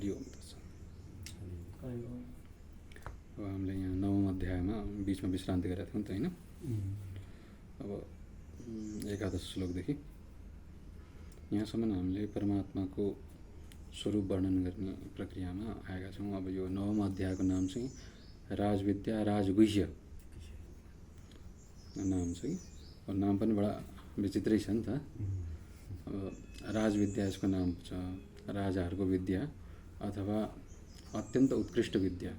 हरिओम तत्सत। अब हामीले यहाँ 9औं अध्यायमा बीचमा विश्रान्ति गरेका थियौँ त हैन। अब 11 श्लोकदेखि यहाँसम्म हामीले परमात्माको स्वरूप वर्णन गर्ने प्रक्रियामा आएका छौँ। अब यो 9औं अध्यायको नाम चाहिँ राजविद्या राजगुह्य नाम चाहिँ। और नाम पनि बडा विचित्रै छ नि त। अब राजविद्या यसको नाम छ, राजाहरूको विद्या अथवा अत्यन्त उत्कृष्ट विद्या।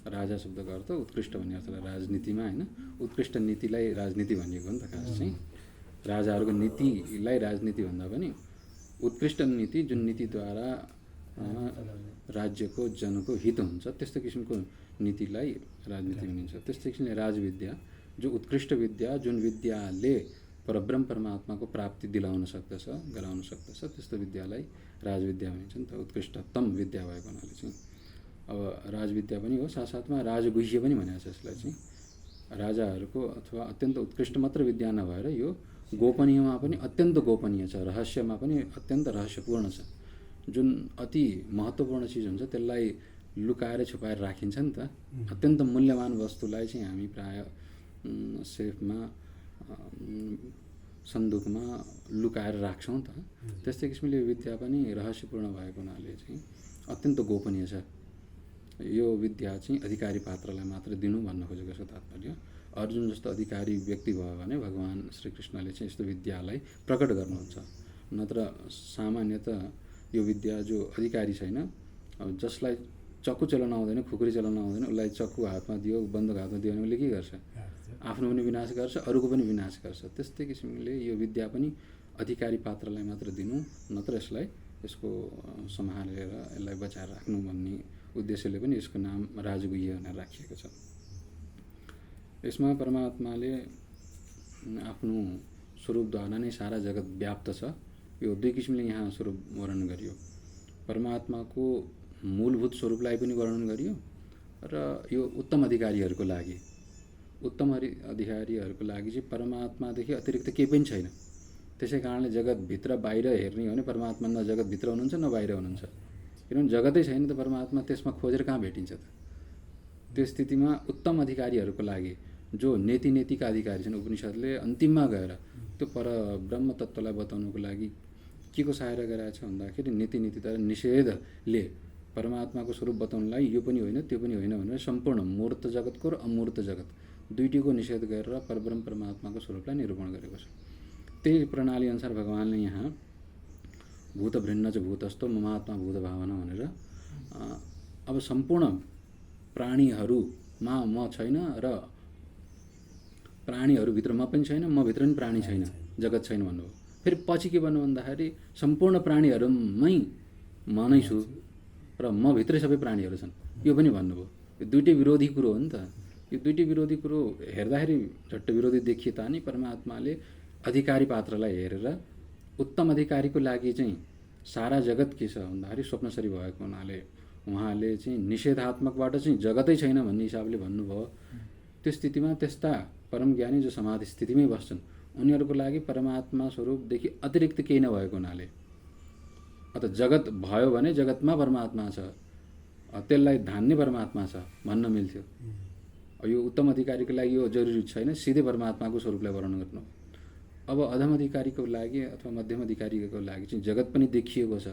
राजा शब्दको अर्थ उत्कृष्ट भन्ने अर्थ राजनीतिमा हैन, उत्कृष्ट नीतिलाई राजनीति भनिएको हो नि त खास चाहिँ। राजाहरूको नीतिलाई राजनीति भन्दा पनि उत्कृष्ट नीति जुन नीतिद्वारा राज्यको जनको हित हुन्छ त्यस्तो किसिमको नीतिलाई राजनीति भनिन्छ। त्यस्तै किसिमले राजविद्या जो उत्कृष्ट विद्या जुन विद्याले परब्रह्म परमात्माको प्राप्ति दिलाउन सक्दछ, गराउन सक्दछ, त्यस्तो विद्यालाई राजविद्या भनिन्छ नि त, उत्कृष्टतम विद्या भएको हुनाले चाहिँ। अब राजविद्या पनि हो, साथसाथमा राजगुह्य पनि भनेको छ यसलाई चाहिँ। राजाहरूको अथवा अत्यन्त उत्कृष्ट मात्र विद्या नभएर यो गोपनीयमा पनि अत्यन्त गोपनीय छ, रहस्यमा पनि अत्यन्त रहस्यपूर्ण छ। जुन अति महत्त्वपूर्ण चिज हुन्छ त्यसलाई लुकाएर छुपाएर राखिन्छ नि त। अत्यन्त मूल्यवान वस्तुलाई चाहिँ हामी प्राय सेफमा सन्दुकमा लुकाएर राख्छौँ त। त्यस्तै किसिमले विद्या पनि रहस्यपूर्ण भएको हुनाले चाहिँ अत्यन्त गोपनीय छ। यो विद्या चाहिँ अधिकारी पात्रलाई मात्र दिनु भन्न खोजेको छ तात्पर्य। अर्जुन जस्तो अधिकारी व्यक्ति भयो भने भगवान श्रीकृष्णले चाहिँ यस्तो विद्यालाई प्रकट गर्नुहुन्छ। नत्र सामान्यतः यो विद्या जो अधिकारी छैन, अब जसलाई चक्कु चलाउन आउँदैन, खुकुरी चलाउन आउँदैन, उसलाई चक्कु हातमा दियो, बन्दुक हातमा दियो भने उसले के गर्छ? आफ्नो पनि विनाश गर्छ, अरूको पनि विनाश गर्छ। त्यस्तै किसिमले यो विद्या पनि अधिकारी पात्रलाई मात्र दिनु, नत्र यसको सम्हालेर यसलाई बचाएर राख्नु भन्ने उद्देश्यले पनि यसको नाम राजगुह्य भनेर राखिएको छ। यसमा परमात्माले आफ्नो स्वरूपद्वारा नै सारा जगत व्याप्त छ। यो दुई किसिमले यहाँ स्वरूप वर्णन गरियो। परमात्माको मूलभूत स्वरूपलाई पनि वर्णन गरियो र यो उत्तम अधिकारीहरूको लागि, उत्तम अधिकारीहरूको लागि चाहिँ परमात्मादेखि अतिरिक्त केही पनि छैन। त्यसै कारणले जगतभित्र बाहिर हेर्ने हो भने परमात्मा न जगतभित्र हुनुहुन्छ न बाहिर हुनुहुन्छ। किनभने जगतै छैन त परमात्मा त्यसमा खोजेर कहाँ भेटिन्छ त। त्यो स्थितिमा उत्तम अधिकारीहरूको लागि जो नेतिका अधिकारी छन्, उपनिषदले अन्तिममा गएर त्यो परब्रह्म तत्त्वलाई बताउनुको लागि के को सहायता गराएको छ भन्दाखेरि नीतिद्वारा निषेधले परमात्माको स्वरूप बताउनलाई यो पनि होइन त्यो पनि होइन भनेर सम्पूर्ण मूर्त जगतको र अमूर्त जगत दुईटीको निषेध गरेर परब्रह्म परमात्माको स्वरूपलाई निरूपण गरेको छ। त्यही प्रणाली अनुसार भगवानले यहाँ भूतभृन्न च भूतस्थो ममात्मा भूत भावना भनेर अब सम्पूर्ण प्राणीहरूमा म छैन र प्राणीहरूभित्र म पनि छैन, म भित्र पनि प्राणी छैन, जगत छैन भन्नुभयो। फेरि पछि के भन्नु भन्दाखेरि सम्पूर्ण प्राणीहरूमै म नै छु र म भित्रै सबै प्राणीहरू छन्, यो पनि भन्नुभयो। यो दुईटै विरोधी कुरो हो नि त। यो दुईटै विरोधी कुरो हेर्दाखेरि झट्ट विरोधी देखिए तानि परमात्माले अधिकारी पात्रलाई हेरेर उत्तम अधिकारीको लागि चाहिँ सारा जगत के छ भन्दाखेरि स्वप्नसरी भएको हुनाले उहाँले चाहिँ निषेधात्मकबाट चाहिँ जगतै छैन भन्ने हिसाबले भन्नुभयो। त्यो स्थितिमा त्यस्ता परम ज्ञानी जो समाधि स्थितिमै बस्छन् उनीहरूको लागि परमात्मा स्वरूपदेखि अतिरिक्त केही नभएको हुनाले अत जगत भयो भने जगतमा परमात्मा छ, त्यसलाई धान्ने परमात्मा छ भन्न मिल्थ्यो। यो उत्तम अधिकारीको लागि यो जरुरी छैन, सिधै परमात्माको स्वरूपलाई वर्णन गर्नु। अब अधम अधिकारीको लागि अथवा मध्यम अधिकारीको लागि चाहिँ जगत पनि देखिएको छ,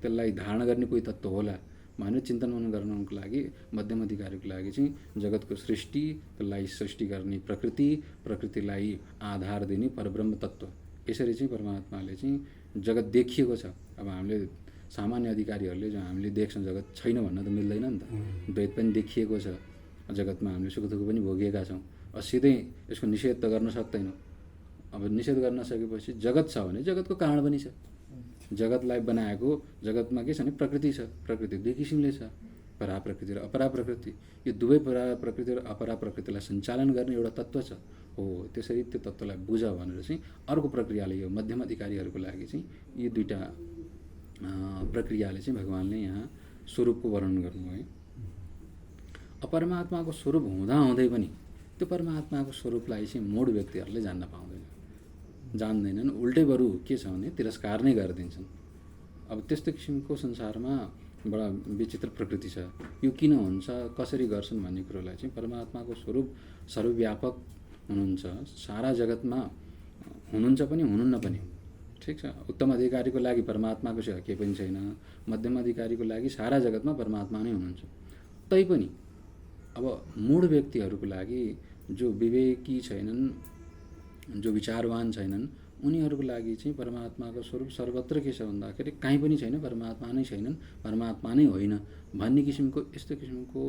त्यसलाई धारण गर्ने कोही तत्त्व होला भनेर चिन्तन मनन गर्नको लागि मध्यम अधिकारीको लागि चाहिँ जगतको सृष्टि, त्यसलाई सृष्टि गर्ने प्रकृतिलाई आधार दिने परब्रह्म तत्त्व, यसरी चाहिँ परमात्माले चाहिँ जगत देखिएको छ। अब हामीले सामान्य अधिकारीहरूले जो हामीले देख्छौँ जगत छैन भन्न त मिल्दैन नि त। द्वैत पनि देखिएको छ, जगतमा हामीले सुख दुःख पनि भोगिएका छौँ। सिधै यसको निषेध त गर्न सक्दैनौँ। अब निषेध गर्न सकेपछि जगत छ भने जगतको कारण पनि छ। जगतलाई बनाएको जगतमा के छ भने प्रकृति छ। प्रकृति दुई किसिमले छ, परा प्रकृति र अपरा प्रकृति। यो दुवै परा प्रकृति र अपरा प्रकृतिलाई सञ्चालन गर्ने एउटा तत्त्व छ। हो त्यसरी त्यो तत्त्वलाई बुझ भनेर चाहिँ अर्को प्रक्रियाले यो मध्यम अधिकारीहरूको लागि चाहिँ यी दुईटा प्रक्रियाले चाहिँ भगवानले यहाँ स्वरूपको वर्णन गर्नुभयो। परमात्माको स्वरूप हुँदाहुँदै पनि त्यो परमात्माको स्वरूपलाई चाहिँ मूढ व्यक्तिहरूले जान्न जान्दैनन्। उल्टै बरु के छ भने तिरस्कार नै गरिदिन्छन्। अब त्यस्तो किसिमको संसारमा बडा विचित्र प्रकृति छ। यो किन हुन्छ, कसरी गर्छन् भन्ने कुरोलाई चाहिँ परमात्माको स्वरूप सर्वव्यापक हुनुहुन्छ, सारा जगतमा हुनुहुन्छ पनि हुनुहुन्न पनि। ठिक छ, उत्तम अधिकारीको लागि परमात्माको सेवा केही पनि छैन, मध्यम अधिकारीको लागि सारा जगतमा परमात्मा नै हुनुहुन्छ। तैपनि अब मूढ व्यक्तिहरूको लागि, जो विवेकी छैनन्, जो विचारवान छैनन्, उनीहरूको लागि चाहिँ परमात्माको स्वरूप सर्वत्र के छ भन्दाखेरि कहीँ पनि छैन, परमात्मा नै छैनन्, परमात्मा नै होइन भन्ने किसिमको यस्तो किसिमको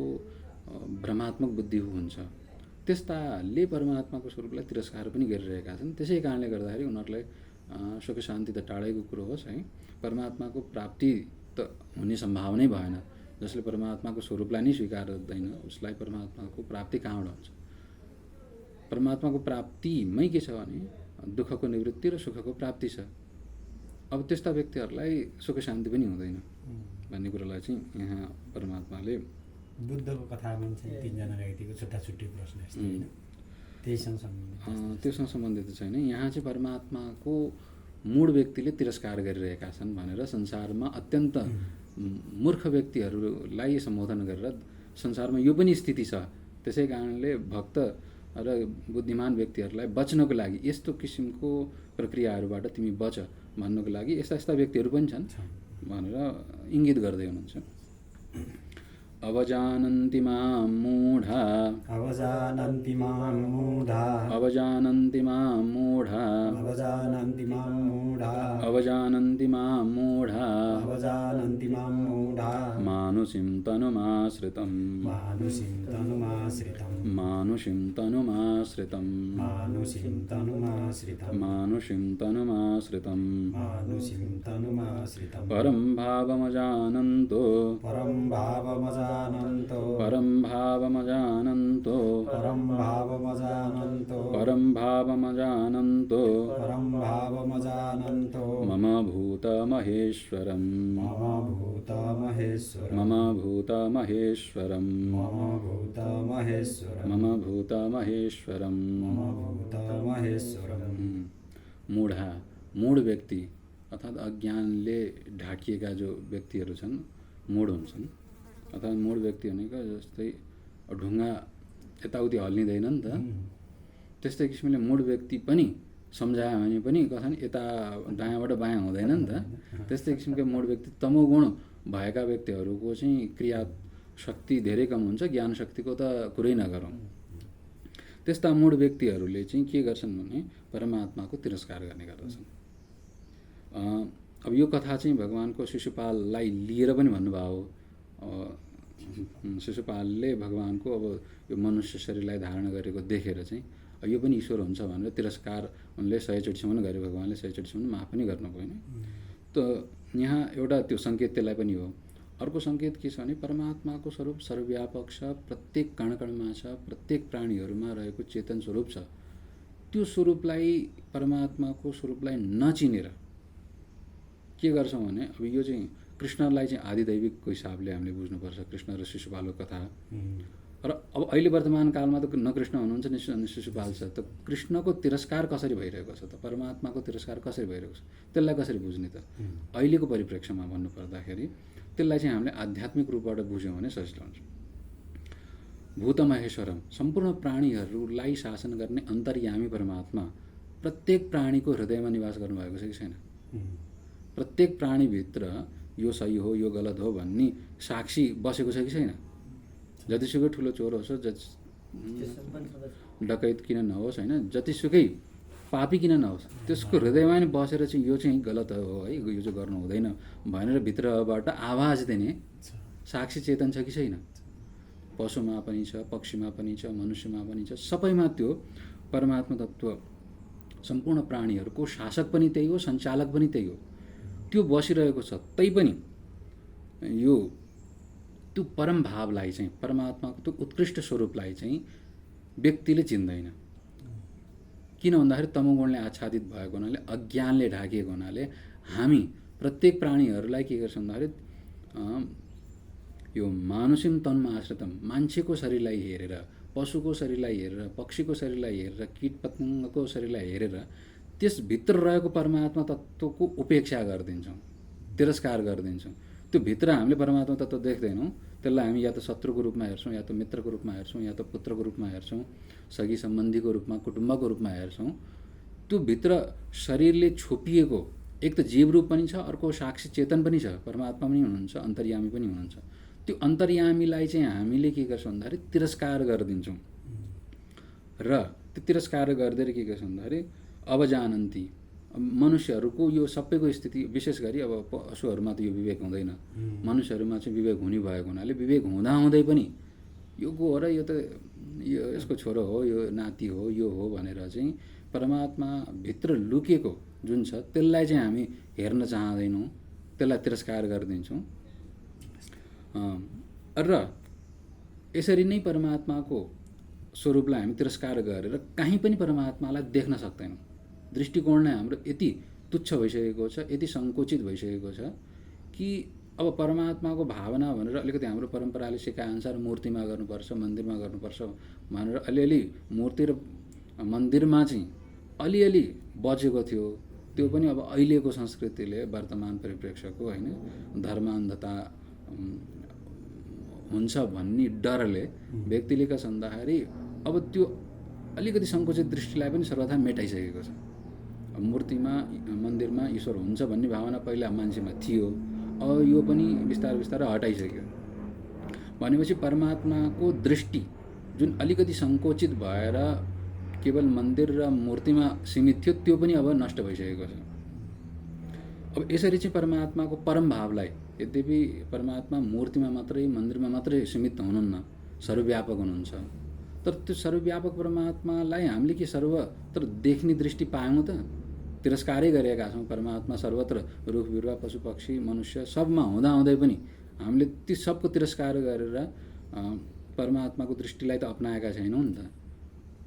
भ्रमात्मक बुद्धि हुन्छ। त्यस्ताले परमात्माको स्वरूपलाई तिरस्कार पनि गरिरहेका छन्। त्यसै कारणले गर्दाखेरि उनीहरूलाई सुख शान्ति त टाढैको कुरो होस् है, परमात्माको प्राप्ति त हुने सम्भावनै भएन। जसले परमात्माको स्वरूपलाई नै स्वीकार गर्दैन उसलाई परमात्माको प्राप्ति कहाँबाट हुन्छ। परमात्माको प्राप्तिमै के छ भने दुःखको निवृत्ति र सुखको प्राप्ति छ। अब त्यस्ता व्यक्तिहरूलाई सुख शान्ति पनि हुँदैन भन्ने कुरालाई चाहिँ यहाँ परमात्माले बुद्धको कथामा चाहिँ तीनजना व्यक्तिको छुट्टा छुट्टी प्रश्न यस्तो हैन, त्योसँग सम्बन्धित छैन। यहाँ चाहिँ परमात्माको मूढ व्यक्तिले तिरस्कार गरिरहेका छन् भनेर संसारमा अत्यन्त मूर्ख व्यक्तिहरूलाई सम्बोधन गरेर संसारमा यो पनि स्थिति छ। त्यसै कारणले भक्त र बुद्धिमान व्यक्तिहरूलाई बच्नको लागि यस्तो किसिमको प्रक्रियाहरूबाट तिमी बच भन्नको लागि यस्ता यस्ता व्यक्तिहरू पनि छन् भनेर इङ्गित गर्दै हुनुहुन्छ। अवजानन्ति मां मूढा, अवजानन्ति मां मूढा, अवजानन्ति मां मूढा, अवजानन्ति मां मूढा, अवजानन्ति मां मूढा, अवजानन्ति मां मूढा, मानुषीं तनुमाश्रितं, मानुषीं तनुमाश्रितं, मानुषीं तनुमाश्रितं, मानुषीं तनुमाश्रितं, मानुषीं तनुमाश्रितं, मानुषीं तनुमाश्रितं, परं भावमजानन्तो, परं भावमजानन्तो, परं भावमजानन्तो, परं भावमजानन्तो, परं भावमजानन्तो, परं भावमजानन्तो, मम भूतमहेश्वरं, मम भूतमहेश्वरं, मम भूतमहेश्वरं, मम भूतमहेश्वरं, मम भूतमहेश्वरं, मम भूतमहेश्वरं। मूढा, मूढ व्यक्ति अर्थात् अज्ञानले ढाकिएका जो व्यक्तिहरू छन् मूढ हुन्छन्। अथवा मूढ व्यक्ति भनेको जस्तै ढुङ्गा यताउति हल्लिँदैन नि त, त्यस्तै किसिमले मूढ व्यक्ति पनि सम्झायो भने पनि कथन यता दायाँबाट बायाँ हुँदैन नि त। त्यस्तै किसिमको मूढ व्यक्ति, तमोगुण भएका व्यक्तिहरूको चाहिँ क्रिया शक्ति धेरै कम हुन्छ, ज्ञान शक्तिको त कुरै नगरौँ। त्यस्ता मूढ व्यक्तिहरूले चाहिँ के गर्छन् भने परमात्माको तिरस्कार गर्ने गर्दछन्। अब यो कथा चाहिँ भगवानको शिशुपाललाई लिएर पनि भन्नुभयो। शिशुपालले भगवानको अब यो मनुष्य शरीरलाई धारण गरेको देखेर चाहिँ यो पनि ईश्वर हुन्छ भनेर तिरस्कार उनले 100 चोटिसम्म गरे, भगवानले 100 चोटिसम्म माफ पनि गर्नुभयो नि। त यहाँ एउटा त्यो सङ्केत त्यसलाई पनि हो। अर्को सङ्केत के छ भने परमात्माको स्वरूप सर्वव्यापक छ, प्रत्येक कणकणमा छ, प्रत्येक प्राणीहरूमा रहेको चेतन स्वरूप छ। त्यो स्वरूपलाई, परमात्माको स्वरूपलाई नचिनेर के गर्छौँ भने अब यो चाहिँ कृष्णलाई चाहिँ आदिदैविकको हिसाबले हामीले बुझ्नुपर्छ, कृष्ण र शिशुपालको कथा। र अब अहिले वर्तमान कालमा त न कृष्ण हुनुहुन्छ न शिशुपाल छ, त कृष्णको तिरस्कार कसरी भइरहेको छ त, परमात्माको तिरस्कार कसरी भइरहेको छ, त्यसलाई कसरी बुझ्ने त? अहिलेको परिप्रेक्ष्यमा भन्नुपर्दाखेरि त्यसलाई चाहिँ हामीले आध्यात्मिक रूपबाट बुझ्यौँ भने सजिलो हुन्छ। भूतमहेश्वरम, सम्पूर्ण प्राणीहरूलाई शासन गर्ने अन्तर्यामी परमात्मा प्रत्येक प्राणीको हृदयमा निवास गर्नुभएको छ कि छैन? प्रत्येक प्राणीभित्र यो सही हो यो गलत हो भन्ने साक्षी बसेको छ कि छैन? जतिसुकै ठुलो चोर होस्, डकैत किन नहोस् होइन, जतिसुकै पापी किन नहोस्, त्यसको हृदयमा नै बसेर चाहिँ यो चाहिँ गलत हो है, यो चाहिँ गर्नु हुँदैन भनेर भित्रबाट आवाज दिने साक्षी चेतन छ कि छैन? पशुमा पनि छ, पक्षीमा पनि छ, मनुष्यमा पनि छ, सबैमा त्यो परमात्मा तत्त्व सम्पूर्ण प्राणीहरूको शासक पनि त्यही हो, सञ्चालक पनि त्यही हो, त्यो बसिरहेको छ। तैपनि यो त्यो परम भावलाई चाहिँ, परमात्माको त्यो उत्कृष्ट स्वरूपलाई चाहिँ व्यक्तिले चिन्दैन। किन भन्दाखेरि तमोगुणले आच्छादित भएको हुनाले, अज्ञानले ढाकिएको हुनाले हामी प्रत्येक प्राणीहरूलाई के गर्छौँ भन्दाखेरि यो मानुषिम तनमा आश्रितम, मान्छेको शरीरलाई हेरेर, पशुको शरीरलाई हेरेर, पक्षीको शरीरलाई हेरेर, कीट पतङ्गको शरीरलाई हेरेर त्यसभित्र रहेको परमात्मा तत्त्वको उपेक्षा गरिदिन्छौँ, तिरस्कार गरिदिन्छौँ। त्यो भित्र हामीले परमात्मा तत्त्व देख्दैनौँ, त्यसलाई हामी या त शत्रुको रूपमा हेर्छौँ, या त मित्रको रूपमा हेर्छौँ, या त पुत्रको रूपमा हेर्छौँ, सगी सम्बन्धीको रूपमा, कुटुम्बको रूपमा हेर्छौँ। त्यो भित्र शरीरले छोपिएको एक त जीव रूप पनि छ, अर्को साक्षी चेतन पनि छ, परमात्मा पनि हुनुहुन्छ, अन्तर्यामी पनि हुनुहुन्छ। त्यो अन्तर्यामीलाई चाहिँ हामीले के गर्छौँ भन्दाखेरि तिरस्कार गरिदिन्छौँ र त्यो तिरस्कार गरिदिएर के गर्छौँ भन्दाखेरि अब जानन्ती, मनुष्यहरूको यो सबैको स्थिति, विशेष गरी अब पशुहरूमा त यो विवेक हुँदैन, मनुष्यहरूमा चाहिँ विवेक हुने भएको हुनाले विवेक हुँदाहुँदै पनि यो गो हो र यो त यो यसको छोरो हो, यो नाति हो, यो हो भनेर चाहिँ परमात्मा भित्र लुकेको जुन छ त्यसलाई चाहिँ हामी हेर्न चाहँदैनौँ, त्यसलाई तिरस्कार गरिदिन्छौँ। र यसरी नै परमात्माको स्वरूपलाई हामी तिरस्कार गरेर कहीँ पनि परमात्मालाई देख्न सक्दैनौँ। दृष्टिकोण नै हाम्रो यति तुच्छ भइसकेको छ, यति सङ्कुचित भइसकेको छ कि अब परमात्माको भावना भनेर अलिकति हाम्रो परम्पराले सिकाएअनुसार मूर्तिमा गर्नुपर्छ, मन्दिरमा गर्नुपर्छ भनेर अलिअलि मूर्ति र मन्दिरमा चाहिँ अलिअलि बचेको थियो। त्यो पनि अब अहिलेको संस्कृतिले, वर्तमान परिप्रेक्ष्यको होइन, धर्मान्धता हुन्छ भन्ने डरले व्यक्तिले के भन्दाखेरि अब त्यो अलिकति सङ्कुचित दृष्टिलाई पनि सर्वथा मेटाइसकेको छ। अब मूर्तिमा मन्दिरमा ईश्वर हुन्छ भन्ने भावना पहिला मान्छेमा थियो, अब यो पनि बिस्तारै बिस्तारै हटाइसक्यो। भनेपछि परमात्माको दृष्टि जुन अलिकति सङ्कुचित भएर केवल मन्दिर र मूर्तिमा सीमित थियो, त्यो पनि अब नष्ट भइसकेको छ। अब यसरी चाहिँ परमात्माको परम भावलाई, यद्यपि परमात्मा मूर्तिमा मात्रै, मन्दिरमा मात्रै सीमित हुनुहुन्न, सर्वव्यापक हुनुहुन्छ, तर त्यो सर्वव्यापक परमात्मालाई हामीले के सर्वत्र देख्ने दृष्टि पायौँ त? तिरस्कारै गरेका छौँ। परमात्मा सर्वत्र रुख बिरुवा पशु पक्षी मनुष्य सबमा हुँदाहुँदै पनि हामीले ती सबको तिरस्कार गरेर परमात्माको दृष्टिलाई त अपनाएका छैनौँ नि त।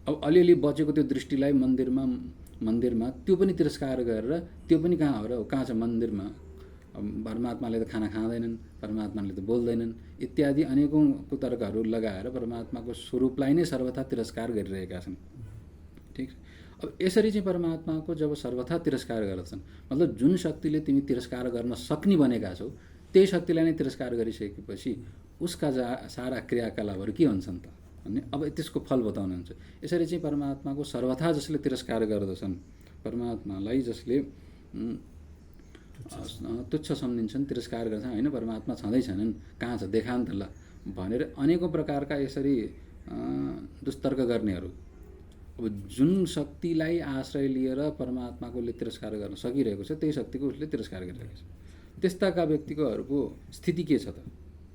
अब अलिअलि बचेको त्यो दृष्टिलाई मन्दिरमा त्यो पनि तिरस्कार गरेर, त्यो पनि कहाँ हो र, कहाँ छ मन्दिरमा? परमात्माले त खाना खाँदैनन्, परमात्माले त बोल्दैनन् इत्यादि अनेकौँ कुतर्कहरू लगाएर परमात्माको स्वरूपलाई नै सर्वथा तिरस्कार गरिरहेका छन्। ठिक छ। अब यसरी चाहिँ परमात्माको जब सर्वथा तिरस्कार गर्दछन्, मतलब जुन शक्तिले तिमी तिरस्कार गर्न सक्ने बनेका छौ त्यही शक्तिलाई नै तिरस्कार गरिसकेपछि उसका सारा क्रियाकलापहरू के हुन्छन् त भन्ने अब त्यसको फल बताउनुहुन्छ। यसरी चाहिँ परमात्माको सर्वथा जसले तिरस्कार गर्दछन्, परमात्मालाई जसले तुच्छ सम्झिन्छन्, तिरस्कार गर्छन्, होइन परमात्मा छँदै छैनन्, कहाँ छ देखा नि त ल भनेर अनेकौँ प्रकारका यसरी दुस्तर्क गर्नेहरू, अब जुन शक्तिलाई आश्रय लिएर परमात्माकोले तिरस्कार गर्न सकिरहेको छ त्यही शक्तिको उसले तिरस्कार गरिरहेको छ। त्यस्ताका व्यक्तिकोहरूको स्थिति के छ त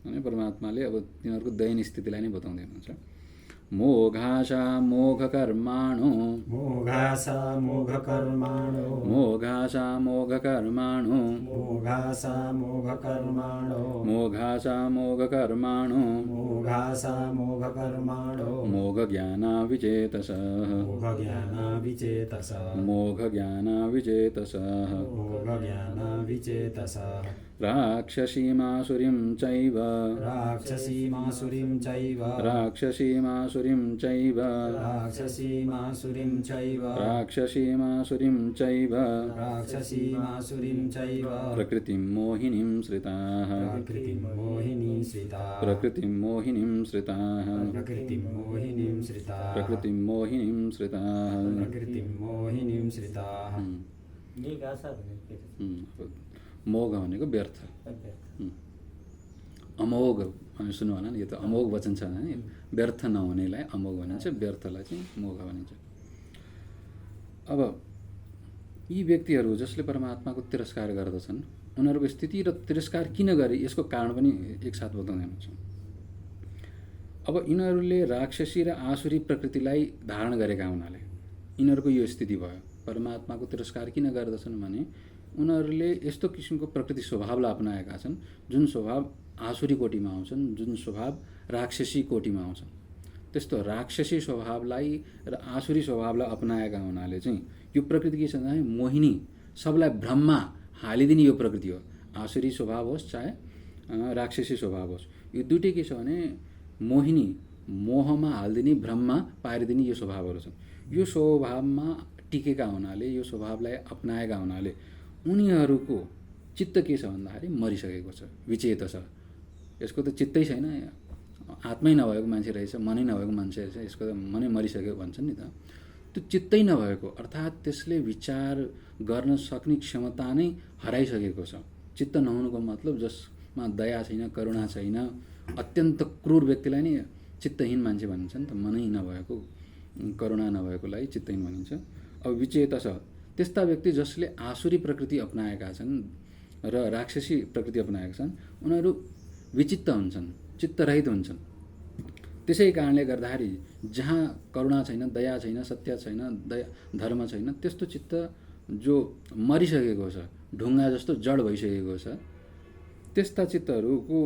भने परमात्माले अब तिनीहरूको दयनीय स्थितिलाई नै बताउँदै हुनुहुन्छ। मोघाशा मोघकर्माणो, मोघाशा मोघकर्माणो, मोघाशा मोघकर्माणो, मोघाशा मोघकर्माणो, मोघाशा मोघकर्माणो, मोघाशा मोघकर्माणो, मोघज्ञानाविचेतसः, मोघज्ञानाविचेतसः, मोघज्ञानाविचेतसः, मोघज्ञानाविचेतसः, राक्षसीमासुरीं चैव, राक्षसीमासुरीं चैव, राक्षसीमासुरीं चैव, राक्षसीमासुरीं चैव, राक्षसीमासुरीं चैव, राक्षसीमासुरीं चैव, प्रकृतिं मोहिनीं श्रिताः, प्रकृतिं मोहिनीं श्रिताः, प्रकृतिं मोहिनीं श्रिताः, प्रकृतिं मोहिनीं श्रिताः, प्रकृतिं मोहिनीं श्रिताः, प्रकृतिं मोहिनीं श्रिताः। मोघ भनेको व्यर्थ, अमोघ सुन्नु होला नि, यो त अमोघ वचन छ नि, व्यर्थ नहुनेलाई अमोघ भनिन्छ, व्यर्थलाई चाहिँ मोघ भनिन्छ। अब यी व्यक्तिहरू जसले परमात्माको तिरस्कार गर्दछन् उनीहरूको स्थिति र तिरस्कार किन गरे यसको कारण पनि एकसाथ बताउँदै हुनुहुन्छ। अब यिनीहरूले राक्षसी र आसुरी प्रकृतिलाई धारण गरेका हुनाले यिनीहरूको यो स्थिति भयो। परमात्माको तिरस्कार किन गर्दछन् भने उनीहरूले यस्तो किसिमको प्रकृति स्वभावलाई अपनाएका छन् जुन स्वभाव आसुरी कोटिमा आउँछन्, जुन स्वभाव राक्षसी कोटिमा आउँछन्। त्यस्तो राक्षसी स्वभावलाई र आसुरी स्वभावलाई अपनाएका हुनाले चाहिँ यो प्रकृति के छ भने मोहिनी, सबलाई भ्रममा हालिदिने यो प्रकृति हो। आसुरी स्वभाव होस् चाहे राक्षसी स्वभाव होस्, यो दुइटै के छ भने मोहिनी, मोहमा हालिदिने, भ्रममा पारिदिने यो स्वभावहरू छन्। यो स्वभावमा टिकेका हुनाले, यो स्वभावलाई अपनाएका हुनाले उनीहरूको चित्त के छ भन्दाखेरि मरिसकेको छ, विचेत छ। यसको त चित्तै छैन, आत्मै नभएको मान्छे रहेछ, मनै नभएको मान्छे रहेछ, यसको त मनै मरिसक्यो भन्छन् नि त। त्यो चित्तै नभएको अर्थात् त्यसले विचार गर्न सक्ने क्षमता नै हराइसकेको छ। चित्त नहुनुको मतलब जसमा दया छैन, करुणा छैन, अत्यन्त क्रूर व्यक्तिलाई नै चित्तहीन मान्छे भनिन्छ नि त। मनै नभएको, करुणा नभएकोलाई चित्तहीन भनिन्छ। अब विचेत छ त्यस्ता व्यक्ति जसले आसुरी प्रकृति अपनाएका छन् र राक्षसी प्रकृति अपनाएका छन्, उनीहरू विचित्त हुन्छन्, चित्तरहित हुन्छन्। त्यसै कारणले गर्दाखेरि जहाँ करुणा छैन, दया छैन, सत्य छैन, दया धर्म छैन, त्यस्तो चित्त जो मरिसकेको छ, ढुङ्गा जस्तो जड भइसकेको छ, त्यस्ता चित्तहरूको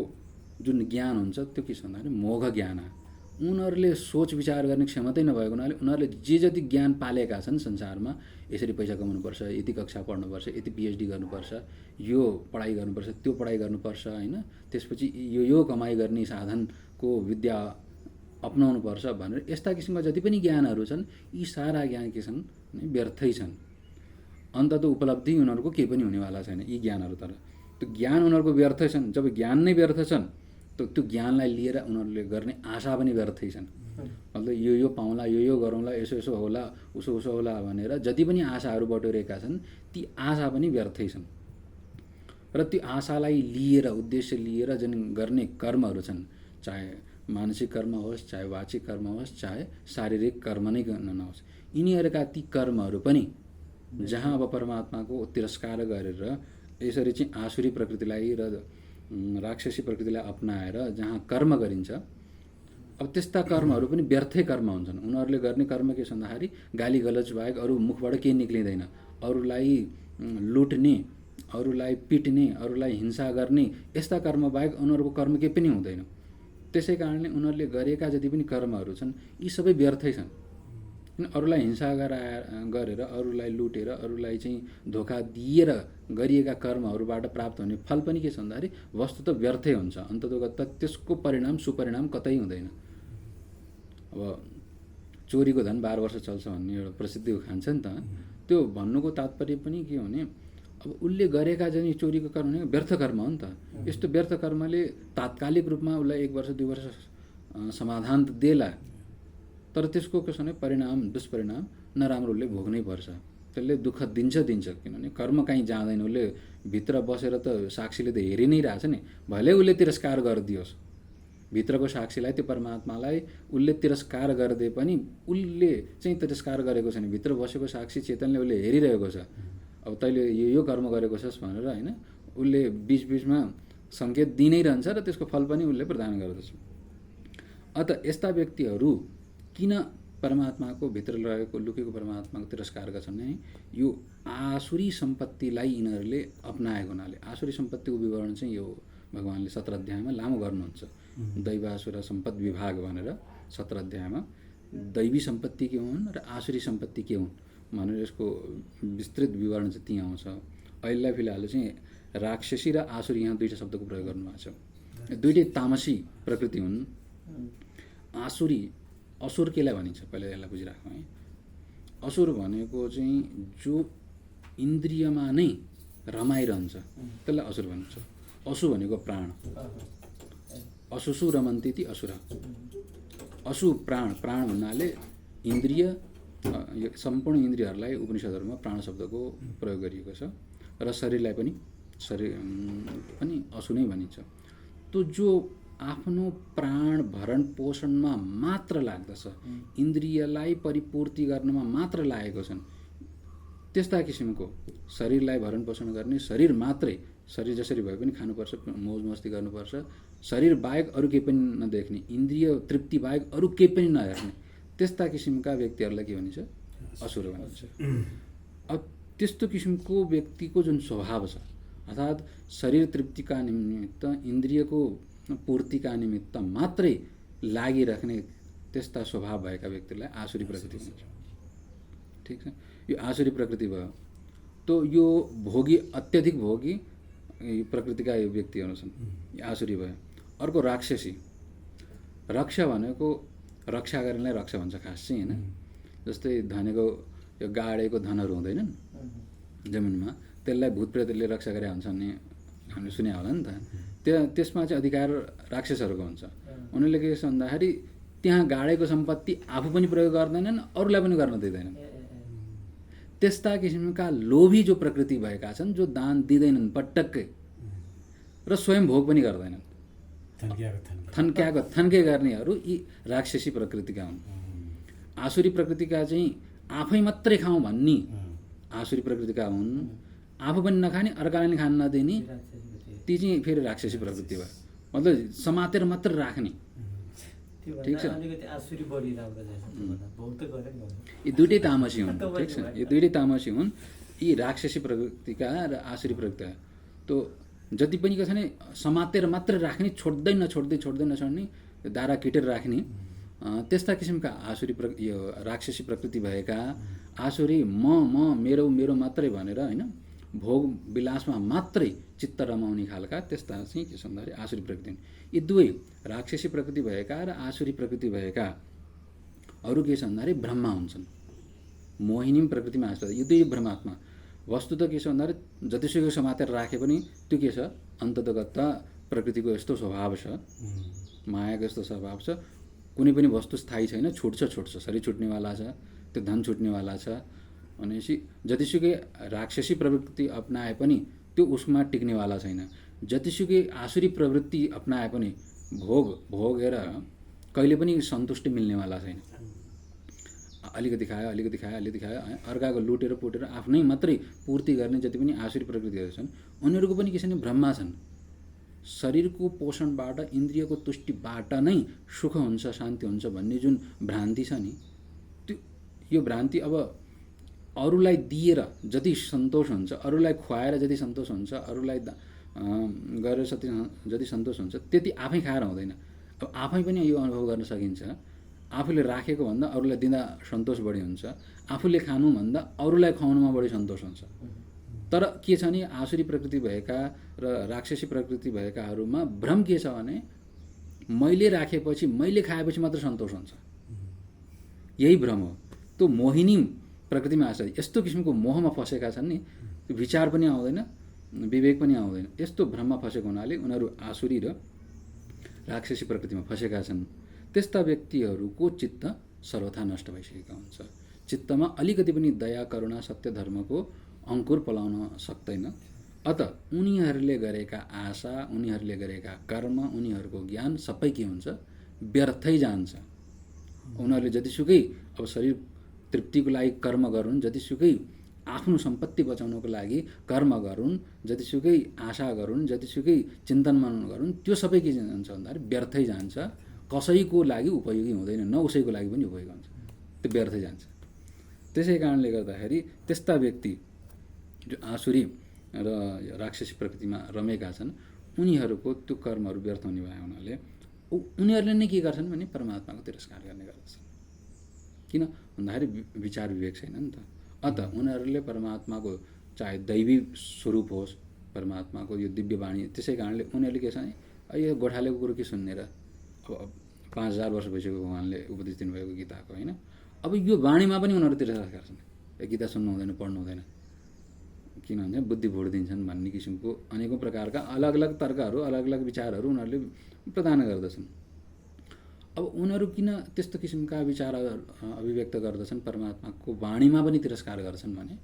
जुन ज्ञान हुन्छ त्यो के छ भन्दाखेरि मोघ ज्ञान। उनीहरूले सोच विचार गर्ने क्षमतै नभएको हुनाले उनीहरूले जे जति ज्ञान पालेका छन् संसारमा, यसरी पैसा कमाउनुपर्छ, यति कक्षा पढ्नुपर्छ, यति पिएचडी गर्नुपर्छ, यो पढाइ गर्नुपर्छ, त्यो पढाइ गर्नुपर्छ होइन, त्यसपछि यो कमाइ गर्ने साधनको विद्या अपनाउनुपर्छ भनेर यस्ता किसिमका जति पनि ज्ञानहरू छन्, यी सारा ज्ञान के छन् व्यर्थै छन्। अन्तत उपलब्धि उनीहरूको केही पनि हुनेवाला छैन यी ज्ञानहरू। तर त्यो ज्ञान उनीहरूको व्यर्थै छन्। जब ज्ञान नै व्यर्थ छन् त त्यो ज्ञानलाई लिएर उनीहरूले गर्ने आशा पनि व्यर्थै छन्। मतलब यो पाउँला, यो गरौँला, यसो होला, उसो होला भनेर जति पनि आशाहरू बटोरेका छन् ती आशा पनि व्यर्थै छन्। र त्यो आशालाई लिएर, उद्देश्य लिएर जुन गर्ने कर्महरू छन्, चाहे मानसिक कर्म होस्, चाहे वाचिक कर्म होस्, चाहे शारीरिक कर्म नै नहोस्, यिनीहरूका ती कर्महरू पनि जहाँ अब परमात्माको तिरस्कार गरेर यसरी चाहिँ आसुरी प्रकृतिलाई र राक्षसी प्रकृतिलाई अपनाएर जहाँ कर्म गरिन्छ, अब त्यस्ता कर्महरू पनि व्यर्थै कर्म हुन्छन्। उनीहरूले गर्ने कर्म के छ भन्दाखेरि गाली गलौज बाहेक अरू मुखबाट केही निक्लिँदैन। अरूलाई लुट्ने, अरूलाई पिट्ने, अरूलाई हिंसा गर्ने यस्ता कर्म बाहेक उनीहरूको कर्म केही पनि हुँदैन। त्यसै कारणले उनीहरूले गरेका जति पनि कर्महरू छन् यी सबै व्यर्थै छन्। अरूलाई हिंसा गरेर, अरूलाई लुटेर, अरूलाई चाहिँ धोका दिएर गरिएका कर्महरूबाट प्राप्त हुने फल पनि के छ भन्दाखेरि वस्तु त व्यर्थै हुन्छ। अन्ततोगत्ता त्यसको परिणाम सुपरिणाम कतै हुँदैन। अब चोरीको धन 12 वर्ष चल्छ भन्ने एउटा प्रसिद्ध उखान छ नि त। त्यो भन्नुको तात्पर्य पनि के हो भने अब उसले गरेका जुन चोरीको कर्म भने व्यर्थ कर्म हो नि त। यस्तो व्यर्थ कर्मले तात्कालिक रूपमा उसलाई 1 वर्ष 2 वर्ष समाधान त देला, तर त्यसको के छ भने परिणाम, दुष्परिणाम नराम्रो उसले भोग्नै पर्छ। त्यसले दुःख दिन्छ। किनभने कर्म कहीँ जाँदैन। उसले भित्र बसेर त साक्षीले त हेरि नै रहेछ नि, भले उसले तिरस्कार गरिदियोस् भित्रको साक्षीलाई, त्यो परमात्मालाई उसले तिरस्कार गरिदिए पनि उसले चाहिँ तिरस्कार गरेको छैन। भित्र बसेको साक्षी चेतनले उसले हेरिरहेको छ। अब तैँले यो कर्म गरेको छस् भनेर होइन, उसले बिचबिचमा सङ्केत दिनै रहन्छ र त्यसको फल पनि उसले प्रदान गर्दछ। अत यस्ता व्यक्तिहरू किन परमात्माको भित्र रहेको लुकेको परमात्माको तिरस्कार गर्छन् भने यो आसुरी सम्पत्तिलाई यिनीहरूले अपनाएको हुनाले। आसुरी सम्पत्तिको विवरण चाहिँ यो भगवानले 17 अध्यायमा लामो गर्नुहुन्छ। दैवासुर सम्पद विभाग भनेर 17 अध्यायमा दैवी सम्पत्ति के हुन् र आसुरी सम्पत्ति के हुन् भनेर यसको विस्तृत विवरण चाहिँ त्यहाँ आउँछ। अहिले फिलहाल चाहिँ राक्षसी र आसुरी यहाँ दुईवटा शब्दको प्रयोग गर्नुभएको छ। दुईटै तामसी प्रकृति हुन्। आसुरी, असुर केलाई भनिन्छ पहिला यसलाई बुझिराखौँ है। असुर भनेको चाहिँ जो इन्द्रियमा नै रमाइरहन्छ त्यसलाई असुर भनिन्छ। असु भनेको प्राण, असुसु रमन्ति ति असुर। असु प्राण, प्राण भन्नाले इन्द्रिय, सम्पूर्ण इन्द्रियहरूलाई उपनिषदहरूमा प्राण शब्दको प्रयोग गरिएको छ। र शरीरलाई पनि असु नै भनिन्छ। त्यो जो आफ्नो प्राण भरण पोषणमा मात्र लाग्दछ, इन्द्रियलाई परिपूर्ति गर्नमा मात्र लागेको छन्, त्यस्ता किसिमको शरीरलाई भरण पोषण गर्ने, शरीर मात्रै, शरीर जसरी भए पनि खानुपर्छ, मौज मस्ती गर्नुपर्छ, शरीर बाहेक अरू केही पनि नदेख्ने, इन्द्रिय तृप्ति बाहेक अरू केही पनि नहेर्ने, त्यस्ता किसिमका व्यक्तिहरूलाई के भनिन्छ? असुर भनिन्छ। अब त्यस्तो किसिमको व्यक्तिको जुन स्वभाव छ, अर्थात् शरीर तृप्तिका निमित्त, इन्द्रियको पूर्तिका निमित्त मात्रै लागिराख्ने त्यस्ता स्वभाव भएका व्यक्तिलाई आसुरी प्रकृति भनिन्छ। ठिक छ, यो आसुरी प्रकृति भयो। त यो भोगी, अत्यधिक भोगी प्रकृतिका यो व्यक्तिहरू छन्, यो आसुरी भयो। अर्को राक्षसी। रक्षा भनेको रक्षा गर्नेलाई रक्षा भन्छ खास चाहिँ होइन। जस्तै धनेको यो गाडेको धनहरू हुँदैनन् जमिनमा, त्यसलाई भूत प्रेतले रक्षा गरे हुन्छ भन्ने हामीले सुने होला नि त। त्यसमा चाहिँ अधिकार राक्षसहरूको हुन्छ। उनीहरूले के गर्छ भन्दाखेरि त्यहाँ गाडेको सम्पत्ति आफू पनि प्रयोग गर्दैनन्, अरूलाई पनि गर्न दिँदैनन्। त्यस्ता किसिमका लोभी जो प्रकृति भएका छन्, जो दान दिँदैनन् पटक्कै र स्वयं भोग पनि गर्दैनन्, थन्के गर्नेहरू यी राक्षसी प्रकृतिका हुन्। आसुरी प्रकृतिका चाहिँ आफै मात्रै खाउँ भन्ने आसुरी प्रकृतिका हुन्। आफू पनि नखाने, अर्कालाई पनि खान नदिने, ती चाहिँ फेरि राक्षसी प्रकृति भयो। मतलब समातेर मात्र राख्ने। ठिक छ, यी दुइटै तामसी हुन्। ठिक छ, यो दुइटै तामसी हुन्, यी राक्षसी प्रकृतिका र आसुरी प्रकृतिका। तो जति पनि के छ भने समातेर मात्र राख्ने, छोड्दै नछोड्ने, दारा किटेर राख्ने, त्यस्ता किसिमका आसुरी यो राक्षसी प्रकृति भएका आसुरी म मेरो मात्रै भनेर होइन, भोग विलासमा मात्रै चित्त रमाउने खालका त्यस्ता चाहिँ के छ भन्दाखेरि आसुरी प्रकृति। यी दुवै राक्षसी प्रकृति भएका र आसुरी प्रकृति भएका अरू के छ भन्दाखेरि ब्रह्मा हुन्छन्। मोहिनी प्रकृतिमा आश्रित यो दुई ब्रह्मात्मा। वस्तु त के छ भन्दाखेरि जतिसुकै समातेर राखे पनि त्यो के छ, अन्ततगत प्रकृतिको यस्तो स्वभाव छ, मायाको यस्तो स्वभाव छ, कुनै पनि वस्तु स्थायी छैन, छुट्छ, शरीर छुट्नेवाला छ, त्यो धन छुट्नेवाला छ। भनेपछि जतिसुकै राक्षसी प्रवृत्ति अपनाए पनि त्यो उसमा टिक्नेवाला छैन। जतिसुकै आसुरी प्रवृत्ति अपनाए पनि भोगेर कहिले पनि सन्तुष्टि मिल्नेवाला छैन। अलिकति खायो, अर्काको लुटेर पुटेर आफ्नै मात्रै पूर्ति गर्ने जति पनि आसुरी प्रकृतिहरू छन्, उनीहरूको पनि के छ भने ब्रह्मा छन्। शरीरको पोषणबाट, इन्द्रियको तुष्टिबाट नै सुख हुन्छ, शान्ति हुन्छ भन्ने जुन भ्रान्ति छ नि, त्यो यो भ्रान्ति अब अरूलाई दिएर जति सन्तोष हुन्छ, अरूलाई खुवाएर जति सन्तोष हुन्छ, अरूलाई गरेर जति सन्तोष हुन्छ, त्यति आफै खाएर हुँदैन। अब आफै पनि यो अनुभव गर्न सकिन्छ, आफूले राखेको भन्दा अरूलाई दिँदा सन्तोष बढी हुन्छ, आफूले खानुभन्दा अरूलाई खुवाउनुमा बढी सन्तोष हुन्छ। तर के छ भने आसुरी प्रकृति भएका र राक्षसी प्रकृति भएकाहरूमा भ्रम के छ भने मैले राखेपछि, मैले खाएपछि मात्र सन्तोष हुन्छ, यही भ्रम हो। त्यो मोहिनी प्रकृतिमा आश्रित यस्तो किसिमको मोहमा फसेका छन् नि, विचार पनि आउँदैन, विवेक पनि आउँदैन। यस्तो भ्रममा फसेको हुनाले उनीहरू आसुरी र राक्षसी प्रकृतिमा फसेका छन्। त्यस्ता व्यक्तिहरूको चित्त सर्वथा नष्ट भइसकेको हुन्छ। चित्तमा अलिकति पनि दया, करुणा, सत्य, धर्मको अङ्कुर पलाउन सक्दैन। अत उनीहरूले गरेका आशा, उनीहरूले गरेका कर्म, उनीहरूको ज्ञान सबै के हुन्छ, व्यर्थै जान्छ। उनीहरूले जतिसुकै अब शरीर तृप्तिको लागि कर्म गरून्, जतिसुकै आफ्नो सम्पत्ति बचाउनको लागि कर्म गरून्, जतिसुकै आशा गरून्, जतिसुकै चिन्तन मनन गरून्, त्यो सबै के जान्छ भन्दाखेरि व्यर्थै जान्छ। कसैको लागि उपयोगी हुँदैन, न उसैको लागि पनि उपयोगी हुन्छ, त्यो व्यर्थै जान्छ। त्यसै कारणले गर्दाखेरि त्यस्ता व्यक्ति जो आसुरी र राक्षसी प्रकृतिमा रमेका छन्, उनीहरूको त्यो कर्महरू व्यर्थ हुने भए हुनाले उनीहरूले नै के गर्छन् भने परमात्माको तिरस्कार गर्ने गर्दछन्। किन भन्दाखेरि विचार विवेक छैन नि त। अत उनीहरूले परमात्माको चाहे दैवी स्वरूप होस्, परमात्माको यो दिव्य वाणी, त्यसै कारणले उनीहरूले के छ भने यो गोठालेको कुरो के सुन्ने र, अब 5000 वर्ष भइसक्यो भगवान्ले उपदेश दिनुभएको गीताको होइन, अब यो वाणीमा पनि उनीहरू तिरस्कार गर्छन्। गीता सुन्नु हुँदैन, पढ्नु हुँदैन, किनभने बुद्धि भोडिदिन्छन् भन्ने किसिमको अनेकौँ प्रकारका अलग अलग तर्कहरू, अलग अलग विचारहरू उनीहरूले प्रदान गर्दछन्। अब उनीहरू किन त्यस्तो किसिमका विचारहरू अभिव्यक्त गर्दछन्, परमात्माको वाणीमा पनि तिरस्कार गर्छन् भने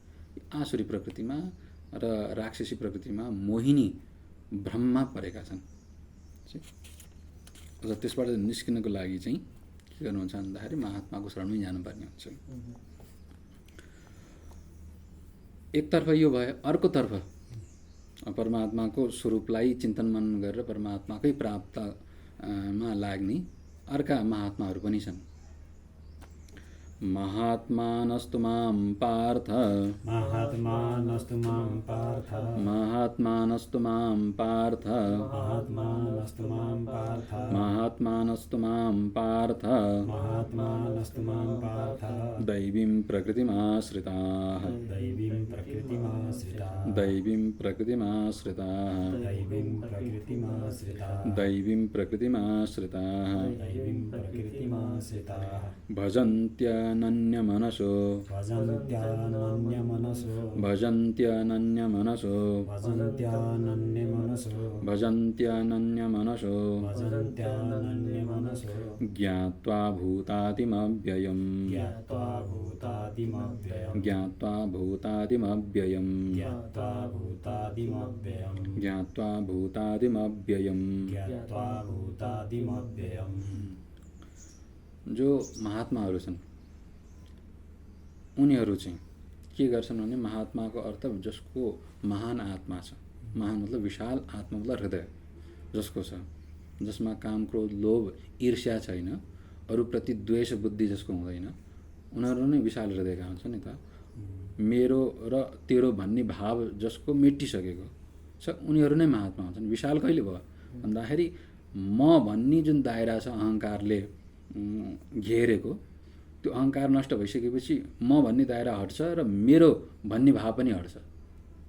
आसुरी प्रकृतिमा र राक्षसी प्रकृतिमा मोहिनी भ्रममा परेका छन्। र त्यसबाट निस्किनको लागि चाहिँ के गर्नुहुन्छ भन्दाखेरि महात्माको शरणमै जानुपर्ने हुन्छ। एकतर्फ यो भयो, अर्कोतर्फ परमात्माको स्वरूपलाई चिन्तन मनन गरेर परमात्माकै प्राप्तमा लाग्ने अर्का महात्माहरू पनि छन्। महात्मानस्तु मां पार्थ, महात्मानस्तु मां पार्थ, महात्मानस्तु मां पार्थ, महात्मानस्तु मां पार्थ महात्मानस्तु मां पार्थ महात्मानस्तु मां पार्थ दैवीं प्रकृतिमाश्रिताः दैवीं प्रकृतिमाश्रिताः दैवीं प्रकृतिमाश्रिताः दैवीं प्रकृतिमाश्रिताः दैवीं प्रकृतिमाश्रिताः दैवीं प्रकृतिमाश्रिताः भजन्त्यनन्यमनसो भजन्त्यानन्यमनसो भजन्त्यनन्यमनसो भजन्त्यानन्यमनसो भजन्त्यनन्यमनसो भजन्त्यानन्यमनसो ज्ञात्वा भूतादिमव्ययम् ज्ञात्वा भूतादिमव्ययम् ज्ञात्वा भूतादिमव्ययम् ज्ञात्वा भूतादिमव्ययम् ज्ञात्वा भूतादिमव्ययम् ज्ञात्वा भूतादिमव्ययम्। जो महात्माहरू छन् उनीहरू चाहिँ के गर्छन् भने महात्माको अर्थ जसको महान आत्मा छ, महान मतलब विशाल, आत्मा मतलब हृदय जसको छ, जसमा काम क्रोध लोभ ईर्ष्या छैन, अरूप्रति द्वेष बुद्धि जसको हुँदैन, उनीहरू नै विशाल हृदयका हुन्छ नि त। मेरो र तेरो भन्ने भाव जसको मेटिसकेको छ उनीहरू नै महात्मा हुन्छन्। विशाल कहिले भयो भन्दाखेरि म भन्ने जुन दायरा छ अहङ्कारले घेरेको, त्यो अहङ्कार नष्ट भइसकेपछि म भन्ने दायरा हट्छ र मेरो भन्ने भाव पनि हट्छ।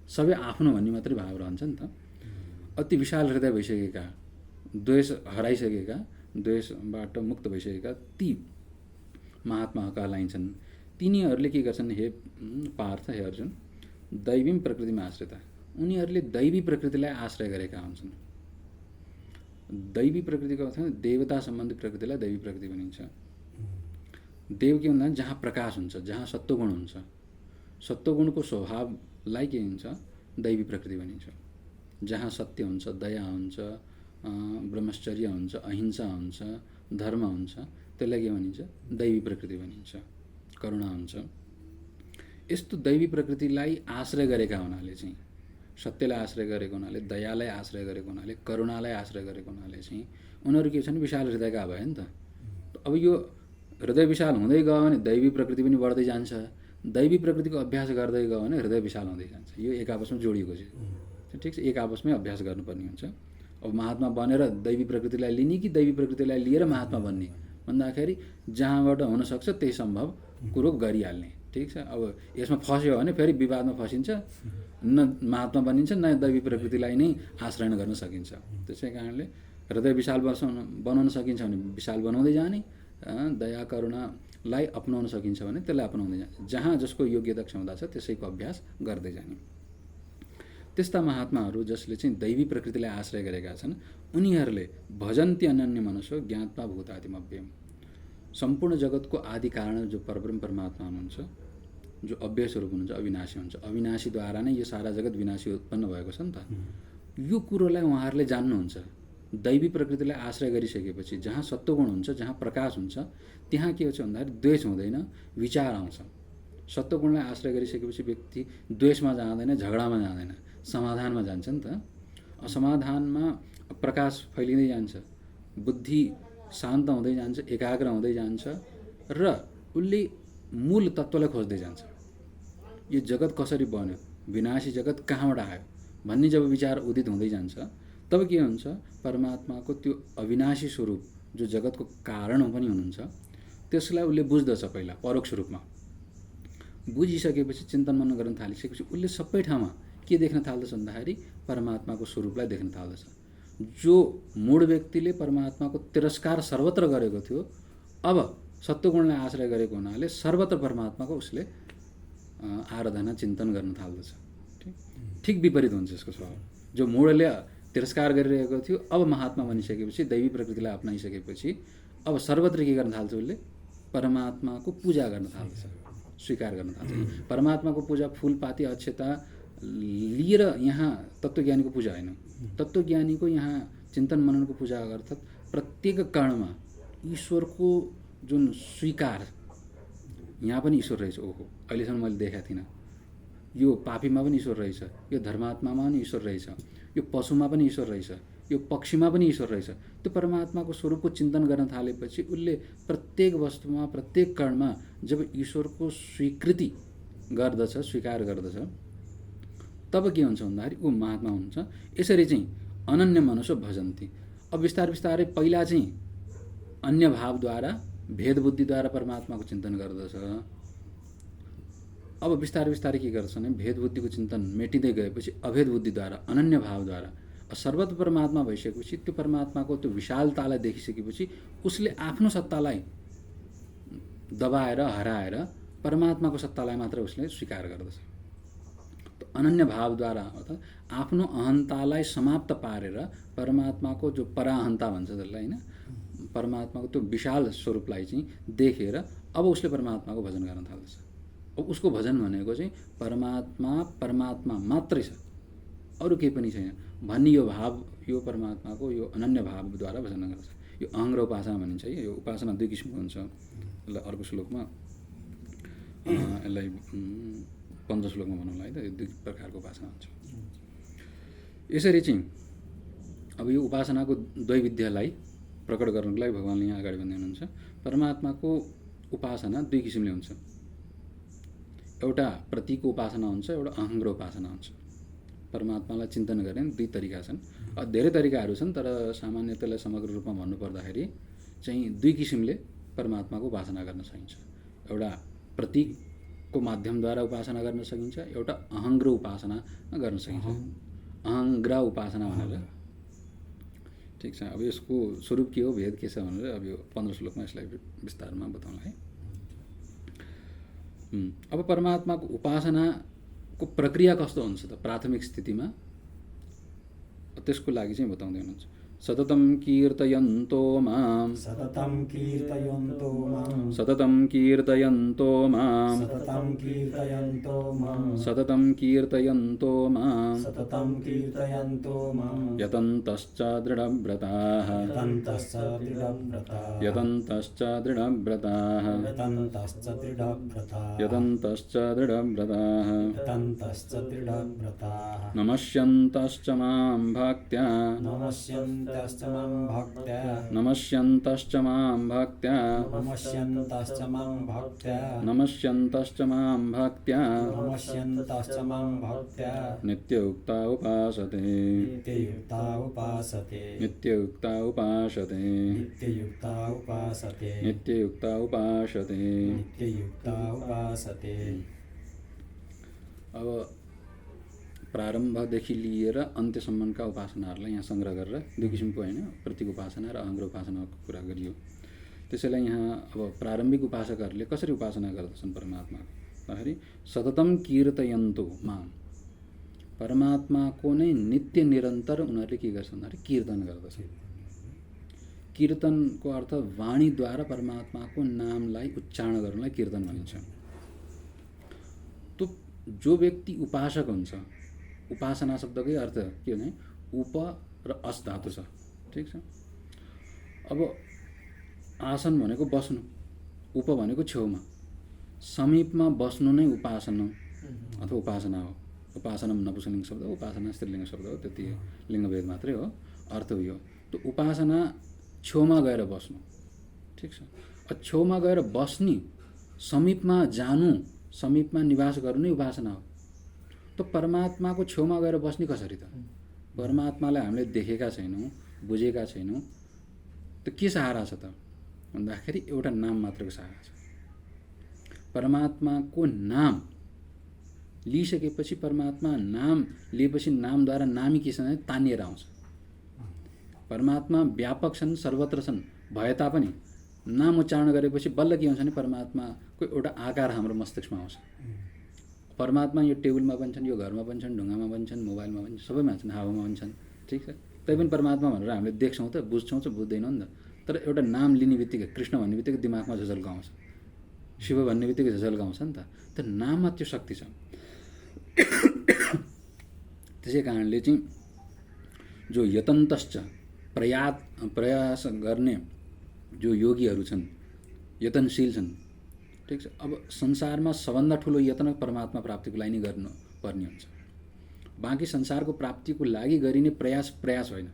सबै आफ्नो भन्ने मात्रै भाव रहन्छ नि त। अति विशाल हृदय भइसकेका, द्वेष हराइसकेका, द्वेषबाट मुक्त भइसकेका ती महात्मा कहलाइन्छन्। तिनीहरूले के गर्छन् हे पार्थ, हे अर्जुन, दैवीं प्रकृतिमा आश्रिता, उनीहरूले दैवी प्रकृतिलाई आश्रय गरेका हुन्छन्। दैवी प्रकृतिको अर्थ देवता सम्बन्धी प्रकृतिलाई दैवी प्रकृति भनिन्छ। देव के भन्दा जहाँ प्रकाश हुन्छ, जहाँ सत्वगुण हुन्छ, सत्वगुणको स्वभावलाई के हुन्छ दैवी प्रकृति भनिन्छ। जहाँ सत्य हुन्छ, दया हुन्छ, ब्रह्मचर्य हुन्छ, अहिंसा हुन्छ, धर्म हुन्छ, त्यसलाई के भनिन्छ दैवी प्रकृति भनिन्छ। करुणा हुन्छ। यस्तो दैवी प्रकृतिलाई आश्रय गरेका हुनाले चाहिँ, सत्यलाई आश्रय गरेको हुनाले, दयालाई आश्रय गरेको हुनाले, करुणालाई आश्रय गरेको हुनाले चाहिँ उनीहरू के छन् विशाल हृदयका भयो नि त। अब यो हृदय विशाल हुँदै गयो भने दैवी प्रकृति पनि बढ्दै जान्छ। दैवी प्रकृतिको अभ्यास गर्दै गयो भने हृदय विशाल हुँदै जान्छ। यो एक आपसमा जोडिएको छ। ठिक छ, एक आपसमै अभ्यास गर्नुपर्ने हुन्छ। अब महात्मा बनेर दैवी प्रकृतिलाई लिने कि दैवी प्रकृतिलाई लिएर महात्मा बन्ने भन्दाखेरि जहाँबाट हुनसक्छ त्यही सम्भव कुरो गरिहाल्ने। ठिक छ, अब यसमा फस्यो भने फेरि विवादमा फसिन्छ, न महात्मा बनिन्छ न दैवी प्रकृतिलाई नै आश्रय गर्न सकिन्छ। त्यसै कारणले हृदय विशाल बनाउन सकिन्छ भने विशाल बनाउँदै जाने, दया करुणालाई अपनाउन सकिन्छ भने त्यसलाई अपनाउँदै जाने, जहाँ जसको योग्यता क्षमता छ त्यसैको अभ्यास गर्दै जाने। त्यस्ता महात्माहरू जसले चाहिँ दैवी प्रकृतिलाई आश्रय गरेका छन् उनीहरूले भजन्ति अनन्य मनसो ज्ञात्वा भूतादिमव्ययम्, सम्पूर्ण जगतको आदि कारण जो परब्रह्म परमात्मा हुनुहुन्छ, जो अव्यय स्वरूप हुनुहुन्छ, अविनाशी हुन्छ, अविनाशीद्वारा नै यो सारा जगत विनाशी उत्पन्न भएको छ नि त। यो कुरोलाई उहाँहरूले जान्नुहुन्छ। दैवी प्रकृतिलाई आश्रय गरिसकेपछि जहाँ सत्वगुण हुन्छ, जहाँ प्रकाश हुन्छ, त्यहाँ के हुन्छ भन्दाखेरि द्वेष हुँदैन, विचार आउँछ। सत्वगुणलाई आश्रय गरिसकेपछि व्यक्ति द्वेषमा जाँदैन, झगडामा जाँदैन, समाधानमा जान्छ नि त। असमाधानमा प्रकाश फैलिँदै जान्छ, बुद्धि शान्त हुँदै जान्छ, एकाग्र हुँदै जान्छ र उसले मूल तत्त्वलाई खोज्दै जान्छ। यो जगत कसरी बन्यो, विनाशी जगत कहाँबाट आयो भन्ने जब विचार उदित हुँदै जान्छ तब के हुन्छ परमात्माको त्यो अविनाशी स्वरूप जो जगतको कारण पनि हुनुहुन्छ त्यसलाई उसले बुझ्दछ। पहिला परोक्ष रूपमा बुझिसकेपछि चिन्तन मनन गर्न थालिसकेपछि उसले सबै ठाउँमा के देख्न थाल्दछ भन्दाखेरि परमात्माको स्वरूपलाई देख्न थाल्दछ। जो मूढ व्यक्तिले परमात्माको तिरस्कार सर्वत्र गरेको थियो अब सत्वगुणलाई आश्रय गरेको हुनाले सर्वत्र परमात्माको उसले आराधना चिन्तन गर्न थाल्दछ। ठिक विपरीत हुन्छ यसको स्वभाव। जो मूढले तिरस्कार गरिरहेको थियो अब महात्मा बनिसकेपछि, दैवी प्रकृतिलाई अपनाइसकेपछि अब सर्वत्र के गर्न थाल्छ, उसले परमात्माको पूजा गर्न थाल्दछ, स्वीकार गर्न थाल्छ। परमात्माको पूजा फूलपाती अक्षता लिएर यहाँ तत्त्वज्ञानीको पूजा होइन। तत्त्वज्ञानीको यहाँ चिन्तन मननको पूजा अर्थात् प्रत्येक कर्णमा ईश्वरको जुन स्वीकार, यहाँ पनि ईश्वर रहेछ, ओहो अहिलेसम्म मैले देखाएको थिइनँ, यो पापीमा पनि ईश्वर रहेछ, यो धर्मात्मामा पनि ईश्वर रहेछ, यो पशुमा पनि ईश्वर रहेछ, यो पक्षीमा पनि ईश्वर रहेछ। त्यो परमात्माको स्वरूपको चिन्तन गर्न थालेपछि उसले प्रत्येक वस्तुमा, प्रत्येक कर्णमा जब ईश्वरको स्वीकृति गर्दछ, स्वीकार गर्दछ, तब के हुन्छ भन्दाखेरि ऊ महात्मा हुन्छ। यसरी चाहिँ अनन्य मनसो भजन्ति, अब बिस्तारै बिस्तारै पहिला चाहिँ अन्य भावद्वारा भेद बुद्धिद्वारा परमात्माको चिन्तन गर्दछ। अब बिस्तारै बिस्तारै के गर्छ भने भेद बुद्धिको चिन्तन मेटिँदै गएपछि अभेद बुद्धिद्वारा अनन्य भावद्वारा सर्वत्र परमात्मा भइसकेपछि त्यो परमात्माको त्यो विशालतालाई देखिसकेपछि उसले आफ्नो सत्तालाई दबाएर हराएर परमात्माको सत्तालाई मात्र उसले स्वीकार गर्दछ। अनन्य भावद्वारा अर्थात् आफ्नो अहन्तालाई समाप्त पारेर परमात्माको जो पराहन्ता भन्छ त्यसलाई होइन, परमात्माको त्यो विशाल स्वरूपलाई चाहिँ देखेर अब उसले परमात्माको भजन गर्न थाल्दछ। अब उसको भजन भनेको चाहिँ परमात्मा मात्रै छ, अरू केही पनि छैन भन्ने यो भाव, यो परमात्माको यो अनन्य भावद्वारा भजन गर्छ। यो अहङ्ग्र उपासना भनिन्छ है। यो उपासना दुई किसिमको हुन्छ। यसलाई अर्को श्लोकमा यसलाई 15 श्लोकमा भनौँला है त, यो दुई प्रकारको उपासना हुन्छ। यसरी चाहिँ अब यो उपासनाको द्वैविध्यलाई प्रकट गर्नको लागि भगवान्ले यहाँ अगाडि भन्दै हुनुहुन्छ। परमात्माको उपासना दुई किसिमले हुन्छ। एउटा प्रतीकको उपासना हुन्छ, एउटा अहङ्ग्र उपासना हुन्छ। परमात्मालाई चिन्तन गर्ने दुई तरिका छन्, धेरै तरिकाहरू छन्, तर सामान्य त्यसलाई समग्र रूपमा भन्नुपर्दाखेरि चाहिँ दुई किसिमले परमात्माको उपासना गर्न सकिन्छ। एउटा प्रतीकको माध्यमद्वारा उपासना गर्न सकिन्छ, एउटा अहङ्ग्र उपासना गर्न सकिन्छ। अहङ्ग्र उपासना भनेर ठिक छ। अब यसको स्वरूप के हो, भेद के छ भनेर अब यो 15 श्लोकमा यसलाई विस्तारमा बताउँला है। अब परमात्माको उपासनाको प्रक्रिया कस्तो हुन्छ त प्राथमिक स्थितिमा, त्यसको लागि चाहिँ बताउँदै हुनुहुन्छ। सततं कीर्तयन्तो मां, सततं कीर्तयन्तो मां, सततं कीर्तयन्तो मां, सततं कीर्तयन्तो मां, सततं कीर्तयन्तो मां, सततं कीर्तयन्तो मां, यतन्तश्च दृढव्रताः, यतन्तश्च दृढव्रताः, यतन्तश्च दृढव्रताः, यतन्तश्च दृढव्रताः, यतन्तश्च दृढव्रताः, यतन्तश्च दृढव्रताः, नमस्यन्तश्च मां भक्त्या, नमस्यन्तश्च मां भक्त्या, नमस्यन्तश्च मां भक्त्या, नमस्यन्तश्च मां भक्त्या, नमस्यन्तश्च मां भक्त्या, नमस्यन्तश्च मां भक्त्या, नित्ययुक्ता उपासते, नित्ययुक्ता उपासते, नित्ययुक्ता उपासते, नित्ययुक्ता उपासते, नित्ययुक्ता उपासते। नित्ययुक्ता उपासते। अब प्रारम्भदेखि लिएर अन्त्यसम्मका उपासनाहरूलाई यहाँ सङ्ग्रह गरेर दुई किसिमको होइन, प्रतीक उपासना र अहङ्ग्र उपासनाको कुरा गरियो। त्यसैलाई यहाँ अब प्रारम्भिक उपासकहरूले कसरी उपासना गर्दछन् परमात्माको भन्दाखेरि सततं कीर्तयन्तो मां, परमात्माको नै नित्य निरन्तर उनीहरूले के गर्छन् भन्दाखेरि कीर्तन गर्दछन्। कीर्तनको अर्थ वाणीद्वारा परमात्माको नामलाई उच्चारण गर्नलाई कीर्तन भनिन्छ। तो जो व्यक्ति उपासक हुन्छ, उपासना शब्दकै अर्थ के भने उप र अस धातु छ, ठिक छ। अब आसन भनेको बस्नु, उप भनेको छेउमा, समीपमा बस्नु नै उपासना अथवा उपासना हो। उपासना नपुंसकलिङ्ग शब्द हो, उपासना स्त्रीलिङ्ग शब्द हो, त्यति लिङ्गभेद मात्रै हो, अर्थ हो यो। त्यो उपासना छेउमा गएर बस्नु, ठिक छ। छेउमा गएर बस्ने, समीपमा जानु, समीपमा निवास गर्नु नै उपासना हो। त परमात्माको छेउमा गएर बस्ने कसरी त? परमात्मालाई हामीले देखेका छैनौँ, बुझेका छैनौँ, त के सहारा छ त भन्दाखेरि एउटा नाम मात्रको सहारा छ। परमात्माको नाम लिइसकेपछि, परमात्मा नाम लिएपछि नामद्वारा नामी के छ भने तानिएर आउँछ। परमात्मा व्यापक छन्, सर्वत्र छन् भए तापनि नाम उच्चारण गरेपछि बल्ल के हुन्छ भने परमात्माको एउटा आकार हाम्रो मस्तिष्कमा आउँछ। परमात्मा यो टेबलमा पनि छन्, यो घरमा पनि छन्, ढुङ्गामा पनि छन्, मोबाइलमा पनि सबैमा छन्, हावामा पनि छन्, ठिक छ। तैपनि परमात्मा भनेर हामीले देख्छौँ त, बुझ्छौँ त, बुझ्दैनौँ नि त। तर एउटा नाम लिने बित्तिकै, कृष्ण भन्ने बित्तिकै दिमागमा झझल्का आउँछ, शिव भन्ने बित्तिकै झझल्का आउँछ नि त। त नाममा त्यो शक्ति छ। त्यसै कारणले चाहिँ जो यतन्तश्च प्रयास गर्ने जो योगीहरू छन्, यतनशील छन्, ठिक छ। अब संसारमा सबभन्दा ठुलो यत्न परमात्मा प्राप्तिको लागि नै गर्नुपर्ने हुन्छ। बाँकी संसारको प्राप्तिको लागि गरिने प्रयास होइन।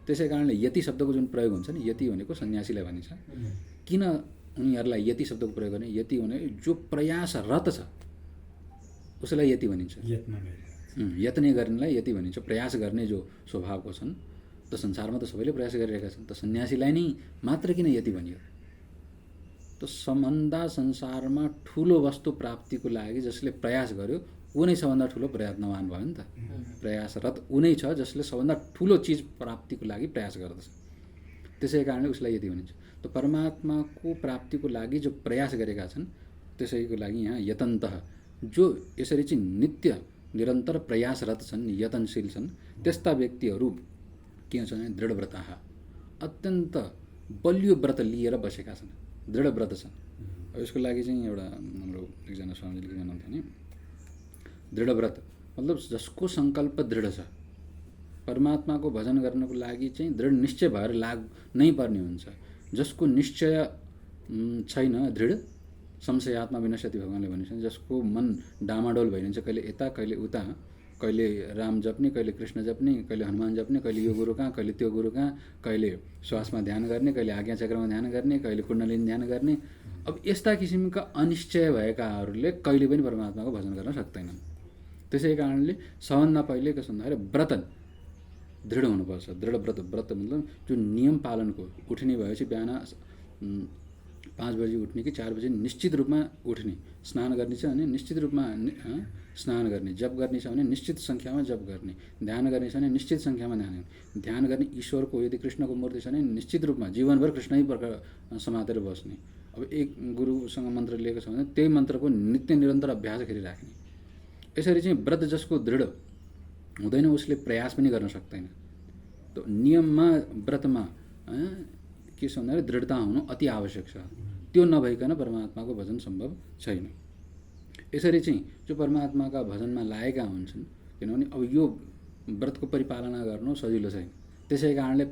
त्यसै कारणले यति शब्दको जुन प्रयोग हुन्छ नि, यति भनेको सन्यासीलाई भनिन्छ। किन उनीहरूलाई यति शब्दको प्रयोग गर्ने? यति भने जो प्रयासरत छ उसलाई यति भनिन्छ। यत्ने गर्नेलाई यति भनिन्छ। प्रयास गर्ने जो स्वभावको छन् त संसारमा त सबैले प्रयास गरिरहेका छन्, त सन्यासीलाई नै मात्र किन यति भनियो? त सबभन्दा संसारमा ठुलो वस्तु प्राप्तिको लागि जसले प्रयास गर्यो ऊ नै सबभन्दा ठुलो प्रयत्नवान भयो नि त। प्रयासरत ऊ नै छ जसले सबभन्दा ठुलो चिज प्राप्तिको लागि प्रयास गर्दछ। त्यसै कारणले उसलाई यति भनिन्छ। त परमात्माको प्राप्तिको लागि जो प्रयास गरेका छन् त्यसैको लागि यहाँ यतन्तः, जो यसरी चाहिँ नित्य निरन्तर प्रयासरत छन्, यतनशील छन्, त्यस्ता व्यक्तिहरू के हुन्छ भने दृढव्रताः, अत्यन्त बलियो व्रत लिएर बसेका छन्, दृढ व्रत छन्। अब यसको लागि चाहिँ एउटा हाम्रो एकजना स्वामीले के भन्नुहुन्थ्यो भने दृढ व्रत मतलब जसको सङ्कल्प दृढ छ, परमात्माको भजन गर्नको लागि चाहिँ दृढ निश्चय भएर नै पर्ने हुन्छ। जसको निश्चय छैन दृढ, संशयात्मा विनश्यति भगवानले भनेको छ, जसको मन डामाडोल भइरहन्छ, कहिले यता कहिले उता, कहिले राम जप्ने, कहिले कृष्ण जप्ने, कहिले हनुमान जप्ने, कहिले यो गुरु कहाँ, कहिले त्यो गुरु कहाँ, कहिले श्वासमा ध्यान गर्ने, कहिले आज्ञा चक्रमा ध्यान गर्ने, कहिले कुण्डलिनी ध्यान गर्ने। अब यस्ता किसिमका अनिश्चय भएकाहरूले कहिले पनि परमात्माको भजन गर्न सक्दैनन्। त्यसै कारणले सबभन्दा पहिले के भन्दाखेरि व्रत दृढ हुनुपर्छ। दृढ व्रत, व्रत मतलब जो नियम पालनको, उठ्ने भएपछि बिहान 5 बजी उठ्ने कि 4 बजी निश्चित रूपमा उठ्ने, स्नान गर्ने छ भने निश्चित रूपमा स्नान गर्ने, जप गर्ने छ भने निश्चित सङ्ख्यामा जप गर्ने, ध्यान गर्ने छ भने निश्चित सङ्ख्यामा ध्यान गर्ने, ईश्वरको यदि कृष्णको मूर्ति छ भने निश्चित रूपमा जीवनभर कृष्णै प्रकार समातेर बस्ने। अब एक गुरुसँग मन्त्र लिएको छ भने त्यही मन्त्रको नित्य निरन्तर अभ्यास गरिराख्ने। यसरी चाहिँ व्रत जसको दृढ हुँदैन उसले प्रयास पनि गर्न सक्दैन। त नियममा व्रतमा के छ भन्दाखेरि दृढता हुनु अति आवश्यक छ। त्यो नभइकन परमात्माको भजन सम्भव छैन। यसरी चाहिँ जो परमात्माका भजनमा लागेका हुन्छन्, किनभने अब यो व्रतको परिपालना गर्नु सजिलो छैन। त्यसै कारणले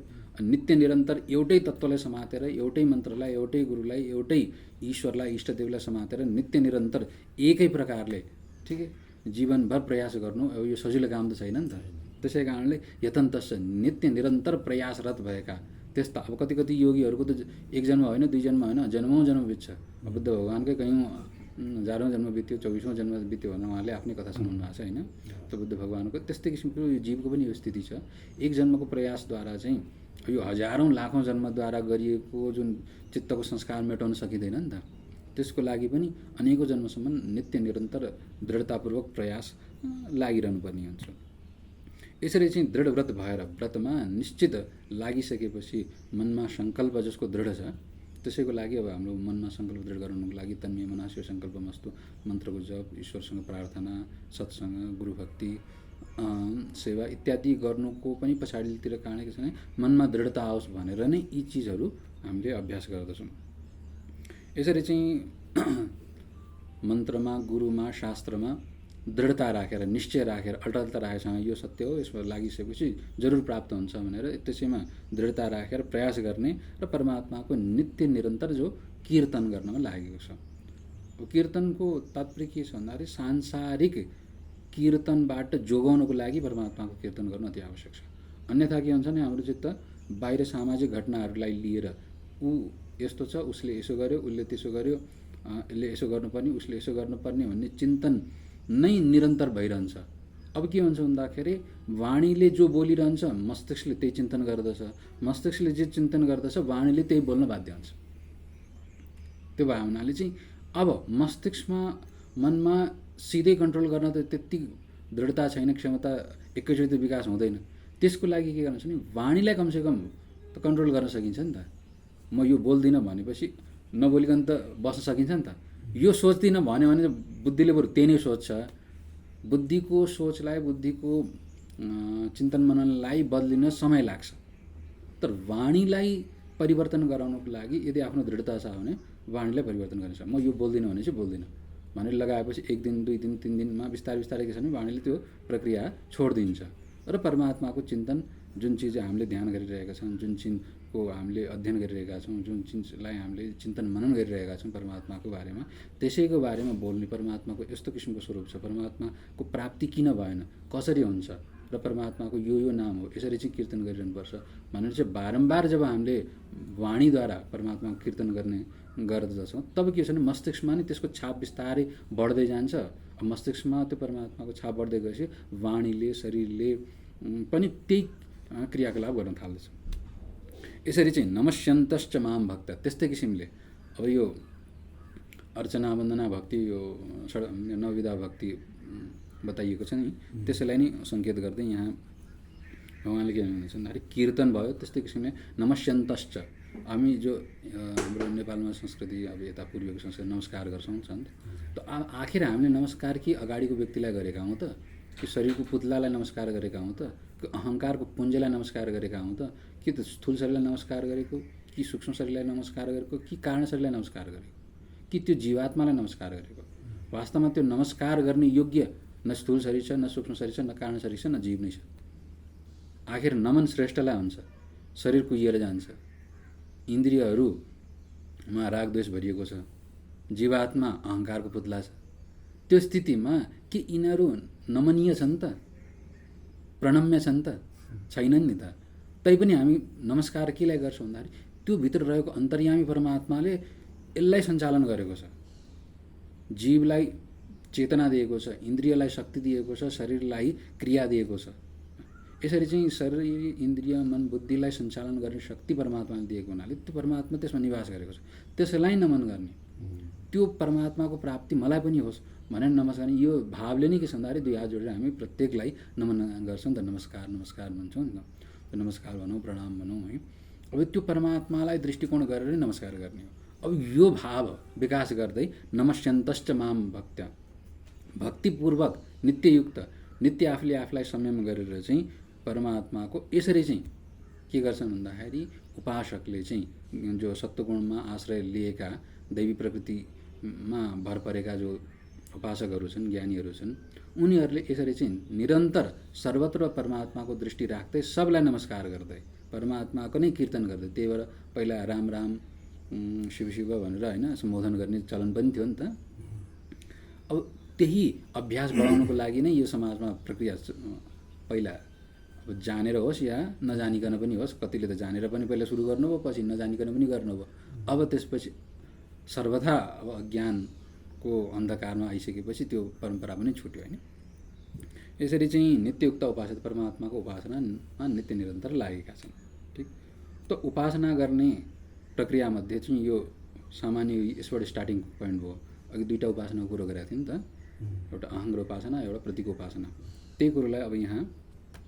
नित्य निरन्तर एउटै तत्त्वलाई समातेर, एउटै मन्त्रलाई, एउटै गुरुलाई, एउटै ईश्वरलाई, इष्टदेवलाई समातेर नित्य निरन्तर एकै प्रकारले ठिकै जीवनभर प्रयास गर्नु अब यो सजिलो काम त छैन नि त। त्यसै कारणले यतन्तस्य नित्य निरन्तर प्रयासरत भएका त्यस्ता, अब कति कति योगीहरूको त एक जन्म होइन, 2 जन्म होइन, जन्मौँ जन्म बित्छ। बुद्ध भगवानकै कयौँ 1000औँ जन्म बित्यो, 24औँ जन्म बित्यो भनेर उहाँले आफ्नै कथा सुनाउनु भएको छ होइन। त बुद्ध भगवानको त्यस्तै किसिमको यो जीवको पनि यो स्थिति छ। एक जन्मको प्रयासद्वारा चाहिँ यो हजारौँ लाखौँ जन्मद्वारा गरिएको जुन चित्तको संस्कार मेटाउन सकिँदैन नि त। त्यसको लागि पनि अनेकौँ जन्मसम्म नित्य निरन्तर दृढतापूर्वक प्रयास लागिरहनु पर्ने हुन्छ। यसरी चाहिँ दृढ व्रत भएर व्रतमा निश्चित लागिसकेपछि मनमा सङ्कल्प जसको दृढ छ, त्यसैको लागि अब हाम्रो मनमा सङ्कल्प दृढ गराउनुको लागि तन्मय मनास्यो सङ्कल्पमस्तु मन्त्रको जप, ईश्वरसँग प्रार्थना, सत्सङ्ग, गुरुभक्ति, सेवा इत्यादि गर्नुको पनि पछाडितिर कारण के छ भने मनमा दृढता आओस् भनेर नै यी चिजहरू हामीले अभ्यास गर्दछौँ। यसरी चाहिँ मन्त्रमा, गुरुमा, शास्त्रमा दृढता राखेर, निश्चय राखेर, अटलता राखेर यो सत्य हो, यसमा लागिसकेपछि जरुर प्राप्त हुन्छ भनेर त्यसैमा दृढता राखेर प्रयास गर्ने र परमात्माको नित्य निरन्तर जो कीर्तन गर्नमा लागेको छ। अब कीर्तनको तात्पर्य के छ भन्दाखेरि सांसारिक कीर्तनबाट जोगाउनको लागि परमात्माको कीर्तन गर्नु अति आवश्यक छ। अन्यथा के हुन्छ भने हाम्रो चित्त बाहिर सामाजिक घटनाहरूलाई लिएर ऊ यस्तो छ, उसले यसो गर्यो, उसले त्यसो गर्यो, यसले यसो गर्नुपर्ने, उसले यसो गर्नुपर्ने भन्ने चिन्तन नै निरन्तर भइरहन्छ। अब के हुन्छ भन्दाखेरि वाणीले जो बोलिरहन्छ मस्तिष्कले त्यही चिन्तन गर्दछ, मस्तिष्कले जे चिन्तन गर्दछ वाणीले त्यही बोल्न बाध्य हुन्छ। त्यो भए हुनाले चाहिँ अब मस्तिष्कमा, मनमा सिधै कन्ट्रोल गर्न त त्यति दृढता छैन, क्षमता एकैचोटि विकास हुँदैन। त्यसको लागि के गर्नु छ भने वाणीलाई कमसेकम त कन्ट्रोल गर्न सकिन्छ नि त। म यो बोल्दिनँ भनेपछि नबोलिकन त बस्न सकिन्छ नि त। यो सोच्दिनँ भन्यो भने बुद्धिले बरु त्यही नै सोच्छ। बुद्धिको सोचलाई, बुद्धिको चिन्तन मननलाई बदलिन समय लाग्छ। तर वाणीलाई परिवर्तन गराउनको लागि यदि आफ्नो दृढता छ भने वाणीलाई परिवर्तन गर्छ। म यो बोल्दिनँ भने चाहिँ बोल्दिनँ भनेर लगाएपछि 1 दिन, 2 दिन, 3 दिनमा बिस्तारै बिस्तारै के छ भने वाणीले त्यो प्रक्रिया छोडिदिन्छ र परमात्माको चिन्तन जुन चिज हामीले ध्यान गरिरहेका छौँ, जुन चिजको हामीले अध्ययन गरिरहेका छौँ, जुन चिजलाई हामीले चिन्तन मनन गरिरहेका छौँ परमात्माको बारेमा, त्यसैको बारेमा बोल्ने, परमात्माको यस्तो किसिमको स्वरूप छ, परमात्माको प्राप्ति किन भएन, कसरी हुन्छ र परमात्माको यो नाम हो, यसरी चाहिँ कीर्तन गरिरहनुपर्छ भनेर चाहिँ बारम्बार जब हामीले वाणीद्वारा परमात्माको कीर्तन गर्दछौँ तब के छ भने मस्तिष्कमा नै त्यसको छाप बिस्तारै बढ्दै जान्छ। मस्तिष्कमा त्यो परमात्माको छाप बढ्दै गएपछि वाणीले, शरीरले पनि त्यही क्रियाकलाप गर्न थाल्दछ। यसरी चाहिँ नमस्यन्तश्च माम भक्त, त्यस्तै किसिमले अब यो अर्चना वन्दना भक्ति, यो नवविधा भक्ति बताइएको छ नि, त्यसैलाई नै सङ्केत गर्दै यहाँ भगवान्ले के भन्नुहुन्छ भन्दाखेरि कीर्तन भयो, त्यस्तै किसिमले नमस्यन्तश्च। हामी जो हाम्रो नेपालमा संस्कृति अब यता पूर्वीको संस्कृति नमस्कार गर्छौँ छन्, त आखिर हामीले नमस्कार कि अगाडिको व्यक्तिलाई गरेका हौँ त, कि शरीरको पुतलालाई नमस्कार गरेका हौँ त, कि अहङ्कारको पुञ्जलाई नमस्कार गरेका हौँ त, कि त स्थूल शरीरलाई नमस्कार गरेको, कि सूक्ष्म शरीरलाई नमस्कार गरेको, कि कारण शरीरलाई नमस्कार गरेको, कि त्यो जीवात्मालाई नमस्कार गरेको। वास्तवमा त्यो नमस्कार गर्ने योग्य न स्थूल शरीर छ, न सूक्ष्म शरीर छ, न कारण शरीर छ, न जीव नै छ। आखिर नमन श्रेष्ठलाई हुन्छ, शरीर कुहिएर जान्छ, इन्द्रियहरूमा राग द्वेष भरिएको छ, जीवात्मा अहङ्कारको पुतला छ। त्यो स्थितिमा के यिनीहरू नमनीय छन् त, प्रणम्य छन् त? छैनन् नि त। तैपनि हामी नमस्कार केलाई गर्छौँ भन्दाखेरि त्यो भित्र रहेको अन्तर्यामी परमात्माले यसलाई सञ्चालन गरेको छ, जीवलाई चेतना दिएको छ, इन्द्रियलाई शक्ति दिएको छ, शरीरलाई क्रिया दिएको छ। यसरी चाहिँ शरीर इन्द्रिय मन बुद्धिलाई सञ्चालन गर्ने शक्ति परमात्माले दिएको हुनाले त्यो परमात्मा त्यसमा निवास गरेको छ, त्यसैलाई नमन गर्ने, त्यो परमात्माको प्राप्ति मलाई पनि होस् भनेर नमस्कार। यो भावले नै के छ भन्दाखेरि दुई हात जोडेर हामी प्रत्येकलाई नमन गर्छौँ त, नमस्कार नमस्कार भन्छौँ नि त, नमस्कार भनौँ, प्रणाम भनौँ है। अब त्यो परमात्मालाई दृष्टिकोण गरेर नमस्कार गर्ने हो। अब यो भाव विकास गर्दै नमस्यन्तश्च माम भक्त्या, भक्तिपूर्वक नित्ययुक्त, नित्य आफूले आफूलाई संयम गरेर चाहिँ परमात्माको यसरी चाहिँ के गर्छन् भन्दाखेरि उपासकले चाहिँ जो सत्वगुणमा आश्रय लिएका दैवी प्रकृतिमा भर परेका जो उपासकहरू छन्, ज्ञानीहरू छन्, उनीहरूले यसरी चाहिँ निरन्तर सर्वत्र परमात्माको दृष्टि राख्दै सबलाई नमस्कार गर्दै परमात्माको नै कीर्तन गर्दै, त्यही भएर पहिला राम राम शिव शिव भनेर होइन सम्बोधन गर्ने चलन पनि थियो नि त। अब त्यही अभ्यास बढाउनको लागि नै यो समाजमा प्रक्रिया पहिला अब जानेर होस् या नजानिकन पनि होस्, कतिले त जानेर पनि पहिला सुरु गर्नुभयो, पछि नजानिकन पनि गर्नुभयो। अब त्यसपछि सर्वथा अब अज्ञानको अन्धकारमा आइसकेपछि त्यो परम्परा पनि छुट्यो होइन। यसरी चाहिँ नित्ययुक्त उपासक परमात्माको उपासनामा नित्य निरन्तर लागेका छन्। ठिक, त उपासना गर्ने प्रक्रियामध्ये चाहिँ यो सामान्य यसबाट स्टार्टिङ पोइन्ट भयो। अघि दुईवटा उपासनाको कुरो गरेको थिएँ नि त, एउटा अहङ्ग्र उपासना, एउटा प्रतीक उपासना। त्यही कुरोलाई अब यहाँ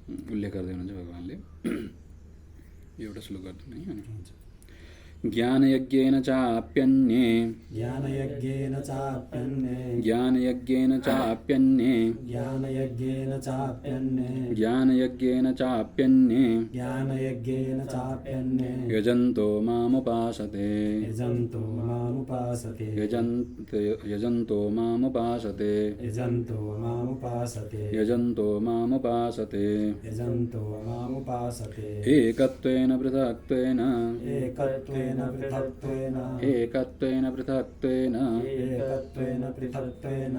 उल्लेख गर्दै हुनुहुन्छ भगवान्ले। एउटा श्लोक गर्दैन है। ज्ञानयज्ञेन चाप्यन्ये, ज्ञानयज्ञेन चाप्यन्ये, ज्ञानयज्ञेन चाप्यन्ये, ज्ञानयज्ञेन चाप्यन्ये, ज्ञानयज्ञेन चाप्यन्ये, ज्ञानयज्ञेन चाप्यन्ये, यजन्तो मामुपासते, यजन्तो मामुपासते, यजन्तो मामुपासते, यजन्तो मामुपासते, यजन्तो मामुपासते, यजन्तो मामुपासते, एकत्वेन पृथक्त्वेन, एकत्वेन पृथक्त्वेन, एकत्वेन पृथक्त्वेन, एकत्वेन पृथक्त्वेन,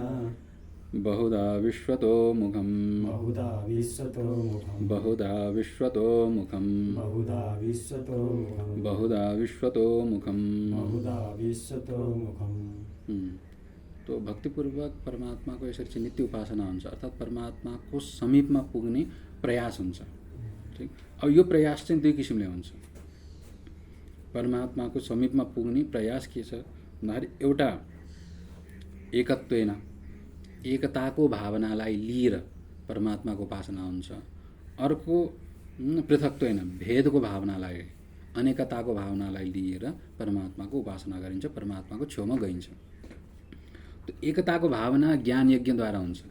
बहुधा विश्वतो मुखम्, बहुधा विश्वतो मुखम्, बहुधा विश्वतो मुखम्, बहुधा विश्वतो मुखम्, बहुधा विश्वतो मुखम्, बहुधा विश्वतो मुखम्। तो भक्तिपूर्वक परमात्माको यसरी चाहिँ नित्य उपासना हुन्छ, अर्थात् परमात्माको समीपमा पुग्ने प्रयास हुन्छ। ठिक, अब यो प्रयास चाहिँ दुई किसिमले हुन्छ। परमात्माको समीपमा पुग्ने प्रयास के छ भन्दाखेरि एउटा एकत्वेन, एकताको भावनालाई लिएर परमात्माको उपासना हुन्छ। अर्को पृथक्त्वेन, भेदको भावनालाई, अनेकताको भावनालाई लिएर परमात्माको उपासना गरिन्छ, परमात्माको छेउमा गइन्छ। तो एकताको भावना ज्ञान यज्ञद्वारा हुन्छ।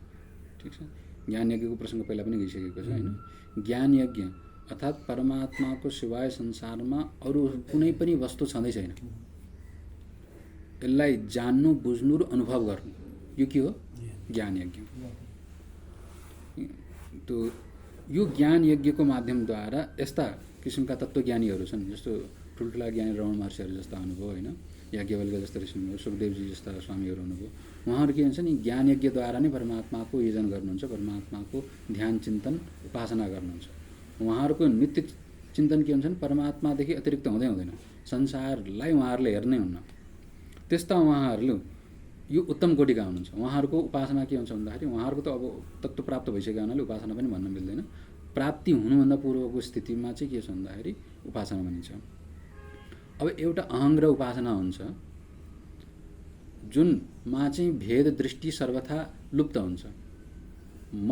ठिक छ, ज्ञान यज्ञको प्रसङ्ग पहिला पनि गइसकेको छ होइन। ज्ञान यज्ञ अर्थात् परमात्माको सिवाय संसारमा अरू कुनै पनि वस्तु छँदै छैन, यसलाई जान्नु, बुझ्नु र अनुभव गर्नु, यो के हो? ज्ञान यज्ञ। तो यो ज्ञान यज्ञको माध्यमद्वारा यस्ता किसिमका तत्त्वज्ञानीहरू छन्, जस्तो ठुल्ठुला ज्ञानी रमण महर्षिहरू जस्ता हुनुभयो होइन, याज्ञवल्क्य जस्ता ऋषिहरू, सुखदेवजी जस्ता स्वामीहरू हुनुभयो। उहाँहरू के भन्छ नि, ज्ञान यज्ञद्वारा नै परमात्माको योजन गर्नुहुन्छ, परमात्माको ध्यान चिन्तन उपासना गर्नुहुन्छ। उहाँहरूको नित्य चिन्तन के हुन्छन्, परमात्मादेखि अतिरिक्त हुँदै हुँदैन, संसारलाई उहाँहरूले हेर्नै हुन्न। त्यस्ता उहाँहरू यो उत्तम कोटिका हुनुहुन्छ। उहाँहरूको उपासना के हुन्छ भन्दाखेरि उहाँहरूको त अब तत्त्व प्राप्त भइसकेको हुनाले उपासना पनि भन्न मिल्दैन, प्राप्ति हुनुभन्दा पूर्वको स्थितिमा चाहिँ के छ भन्दाखेरि उपासना भनिन्छ। अब एउटा अहङ र उपासना हुन्छ जुनमा चाहिँ भेद दृष्टि सर्वथा लुप्त हुन्छ। म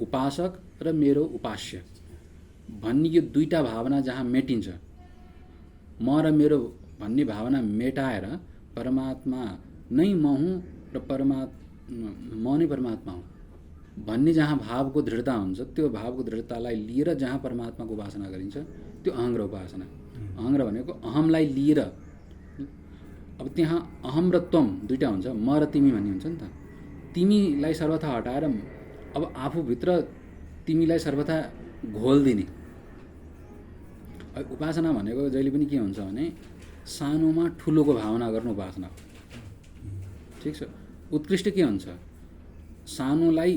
उपासक र मेरो उपास्य भन्ने यो दुईटा भावना जहाँ मेटिन्छ, म र मेरो भन्ने भावना मेटाएर परमात्मा नै म हुँ र म नै परमात्मा हुँ भन्ने जहाँ भावको दृढता हुन्छ, त्यो भावको दृढतालाई लिएर जहाँ परमात्माको उपासना गरिन्छ त्यो अहङ र उपासना। अहङ र भनेको अहमलाई लिएर, अब त्यहाँ अहम र त्वम दुईटा हुन्छ, म र तिमी भन्ने हुन्छ नि त। तिमीलाई सर्वथा हटाएर अब आफूभित्र तिमीलाई सर्वथा घोल्दिने। उपासना भनेको जहिले पनि के हुन्छ भने सानोमा ठुलोको भावना गर्नु उपासना हो। ठिक छ। उत्कृष्ट के हुन्छ, सानोलाई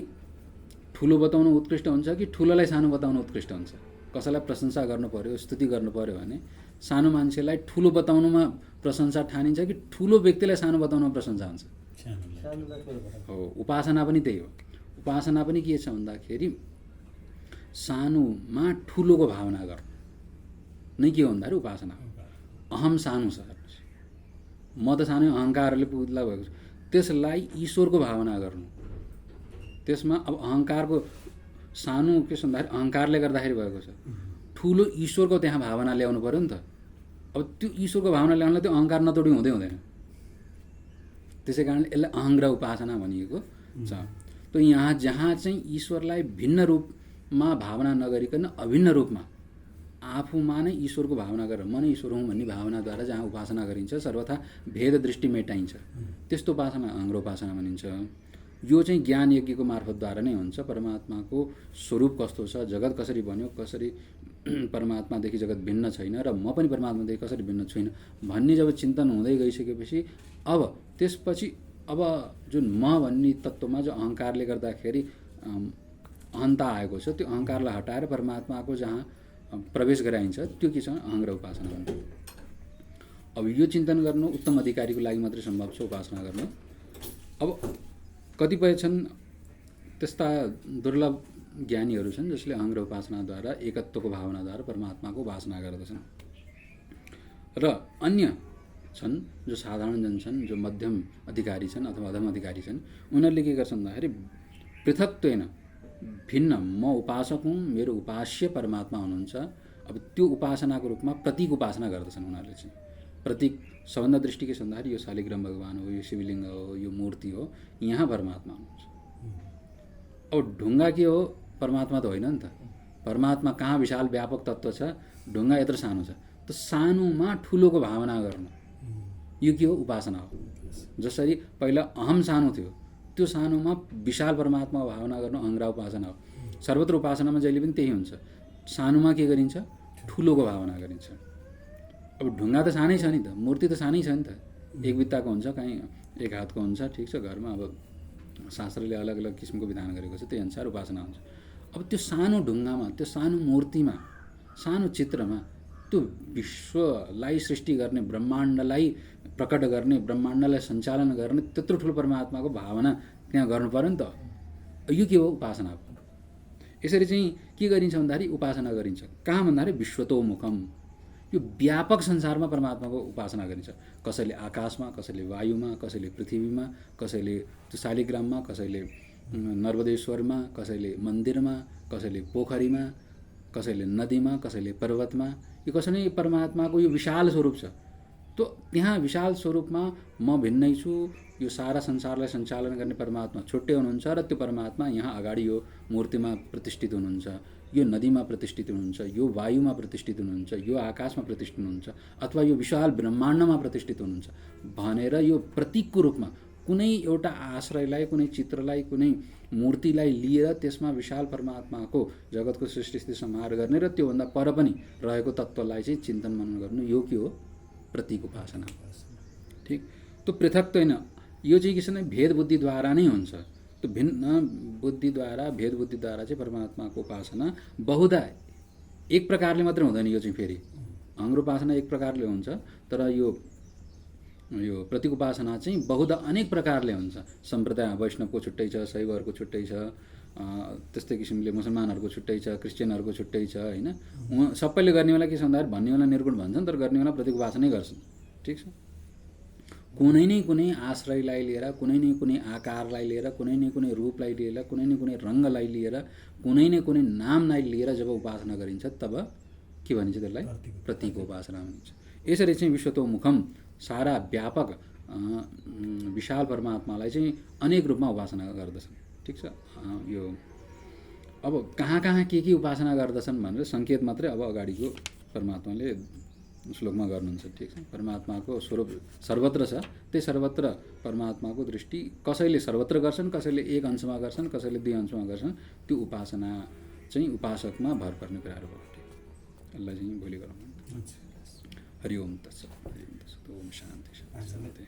ठुलो बताउनु उत्कृष्ट हुन्छ कि ठुलोलाई सानो बताउनु उत्कृष्ट हुन्छ? कसैलाई प्रशंसा गर्नु पर्यो, स्तुति गर्नु पर्यो भने सानो मान्छेलाई ठुलो बताउनुमा प्रशंसा ठानिन्छ कि ठुलो व्यक्तिलाई सानो बताउनुमा प्रशंसा हुन्छ? हो। उपासना पनि त्यही हो। उपासना पनि के छ भन्दाखेरि सानोमा ठुलोको भावना गर्नु नै के हो भन्दाखेरि उपासना हो। अहम सानो छ, म त सानो अहङ्कारले पुतला भएको छु, त्यसलाई ईश्वरको भावना गर्नु। त्यसमा अब अहङ्कारको सानो के छ भन्दाखेरि अहङ्कारले गर्दाखेरि भएको छ, ठुलो ईश्वरको त्यहाँ भावना ल्याउनु पर्यो नि त। अब त्यो ईश्वरको भावना ल्याउनलाई त्यो अहङ्कार नतोडी हुँदैन। त्यसै कारणले यसलाई अहङ र उपासना भनिएको छ। त यहाँ जहाँ चाहिँ ईश्वरलाई भिन्न रूपमा भावना नगरिकन अभिन्न रूपमा आफूमा नै ईश्वरको भावना गरेर म नै ईश्वर हुँ भन्ने भावनाद्वारा जहाँ उपासना गरिन्छ, सर्वथा भेद दृष्टि मेटाइन्छ, त्यस्तो उपासना अहङ र उपासना भनिन्छ। यो चाहिँ ज्ञान यज्ञको मार्फतद्वारा नै हुन्छ। परमात्माको स्वरूप कस्तो छ, जगत कसरी बन्यो, कसरी परमात्मादेखि जगत भिन्न छैन र म पनि परमात्मादेखि कसरी भिन्न छुइनँ भन्ने जब चिन्तन हुँदै गइसकेपछि अब त्यसपछि अब जुन म भन्ने तत्त्वमा जो अहङ्कारले गर्दाखेरि अहन्ता आएको छ, त्यो अहङ्कारलाई हटाएर परमात्माको जहाँ प्रवेश गराइन्छ त्यो के छ, अहङ र उपासना हुन्छ। अब यो चिन्तन गर्नु उत्तम अधिकारीको लागि मात्रै सम्भव छ उपासना गर्नु। अब कतिपय छन् त्यस्ता दुर्लभ ज्ञानीहरू छन् जसले अहङ र उपासनाद्वारा एकत्वको भावनाद्वारा परमात्माको उपासना गर्दछन्, र अन्य छन् जो साधारण जन छन्, जो मध्यम अधिकारी छन् अथवा अधम अधिकारी छन्। उनीहरूले के गर्छन् भन्दाखेरि पृथक्त्वेन भिन्न, म उपासक हुँ, मेरो उपास्य परमात्मा हुनुहुन्छ। अब त्यो उपासनाको रूपमा प्रतीक उपासना गर्दछन् उनीहरूले चाहिँ। प्रतीक सबभन्दा दृष्टि के छ भन्दाखेरि यो शालिग्राम भगवान हो, यो शिवलिङ्ग हो, यो मूर्ति हो, यहाँ परमात्मा हुनुहुन्छ। अब ढुङ्गा के हो, परमात्मा त होइन नि त। परमात्मा कहाँ विशाल व्यापक तत्त्व छ, ढुङ्गा यत्रो सानो छ। त सानोमा ठुलोको भावना गर्नु यो के हो, उपासना हो। जसरी पहिला अहम सानो थियो, त्यो सानोमा विशाल परमात्मा भावना गर्नु अहङ र उपासना हो। सर्वत्र उपासनामा जहिले पनि त्यही हुन्छ, सानोमा के गरिन्छ, ठुलोको भावना गरिन्छ। अब ढुङ्गा त सानै छ नि त, मूर्ति त सानै छ नि त, एक बित्ताको हुन्छ, कहीँ एक हातको हुन्छ, ठिक छ। घरमा अब शास्त्रले अलग अलग किसिमको विधान गरेको छ, त्यही अनुसार उपासना हुन्छ। अब त्यो सानो ढुङ्गामा, त्यो सानो मूर्तिमा, सानो चित्रमा त्यो विश्वलाई सृष्टि गर्ने, ब्रह्माण्डलाई प्रकट गर्ने, ब्रह्माण्डलाई सञ्चालन गर्ने त्यत्रो ठुलो परमात्माको भावना त्यहाँ गर्नु पर्यो नि त। यो के हो, उपासना हो। यसरी चाहिँ के गरिन्छ भन्दाखेरि उपासना गरिन्छ। कहाँ भन्दाखेरि विश्वतोमुखम, यो व्यापक संसारमा परमात्माको उपासना गरिन्छ। कसैले आकाशमा, कसैले वायुमा, कसैले पृथ्वीमा, कसैले त्यो शालिग्राममा, कसैले नर्मदेश्वरमा, कसैले मन्दिरमा, कसैले पोखरीमा, कसैले नदीमा, कसैले पर्वतमा। यो कसरी परमात्माको यो विशाल स्वरूप छ। तो त्यहाँ विशाल स्वरूपमा म भिन्नै छु, यो सारा संसारलाई सञ्चालन गर्ने परमात्मा छुट्टै हुनुहुन्छ र त्यो परमात्मा यहाँ अगाडि यो मूर्तिमा प्रतिष्ठित हुनुहुन्छ, यो नदीमा प्रतिष्ठित हुनुहुन्छ, यो वायुमा प्रतिष्ठित हुनुहुन्छ, यो आकाशमा प्रतिष्ठित हुनुहुन्छ, अथवा यो विशाल ब्रह्माण्डमा प्रतिष्ठित हुनुहुन्छ भनेर यो प्रतीकको रूपमा कुनै एउटा आश्रयलाई, कुनै चित्रलाई, कुनै मूर्तिलाई लिएर त्यसमा विशाल परमात्माको जगतको सृष्टि स्थिति संहार गर्ने र त्योभन्दा पर पनि रहेको तत्त्वलाई चाहिँ चिन्तन मनन गर्नु, यो के हो, प्रतीक उपासना। ठिक। त्यो पृथक होइन, यो चाहिँ किन भेद बुद्धिद्वारा नै हुन्छ। त्यो भिन्न बुद्धिद्वारा, भेद बुद्धिद्वारा चाहिँ परमात्माको उपासना बहुधा एक प्रकारले मात्रै हुँदैन। यो चाहिँ फेरि हाम्रो उपासना एक प्रकारले हुन्छ, तर यो प्रतीक उपासना चाहिँ बहुधा अनेक प्रकारले हुन्छ। सम्प्रदाय वैष्णवको छुट्टै छ, शैवहरूको छुट्टै छ, त्यस्तै किसिमले मुसलमानहरूको छुट्टै छ, क्रिस्चियनहरूको छुट्टै छ होइन। उहाँ सबैले गर्नेवाला के छ भन्दाखेरि भन्नेवाला निर्गुण भन्छन्, तर गर्नेवाला प्रतीक उपासनै गर्छन्। ठिक छ। कुनै न कुनै आश्रयलाई लिएर, कुनै न कुनै आकारलाई लिएर, कुनै न कुनै रूपलाई लिएर, कुनै न कुनै रङ्गलाई लिएर, कुनै न कुनै नामलाई लिएर जब उपासना गरिन्छ तब के भनिन्छ त्यसलाई? प्रतीक उपासना भनिन्छ। यसरी चाहिँ विश्वतोमुखम सारा व्यापक विशाल परमात्मालाई चाहिँ अनेक रूपमा उपासना गर्दछन्। ठिक छ। यो अब कहाँ कहाँ के उपासना गर्दछन् भनेर सङ्केत मात्रै अब अगाडिको परमात्माले श्लोकमा गर्नुहुन्छ। ठिक छ। परमात्माको स्वरूप सर्वत्र छ, त्यही सर्वत्र परमात्माको दृष्टि कसैले सर्वत्र गर्छन्, कसैले एक अंशमा गर्छन्, कसैले दुई अंशमा गर्छन्। त्यो उपासना चाहिँ उपासकमा भर पर्ने कुराहरू भयो। यसलाई चाहिँ भोलि गरौँ। हरि ओम तत्सत्। ओम शान्ति शान्ति।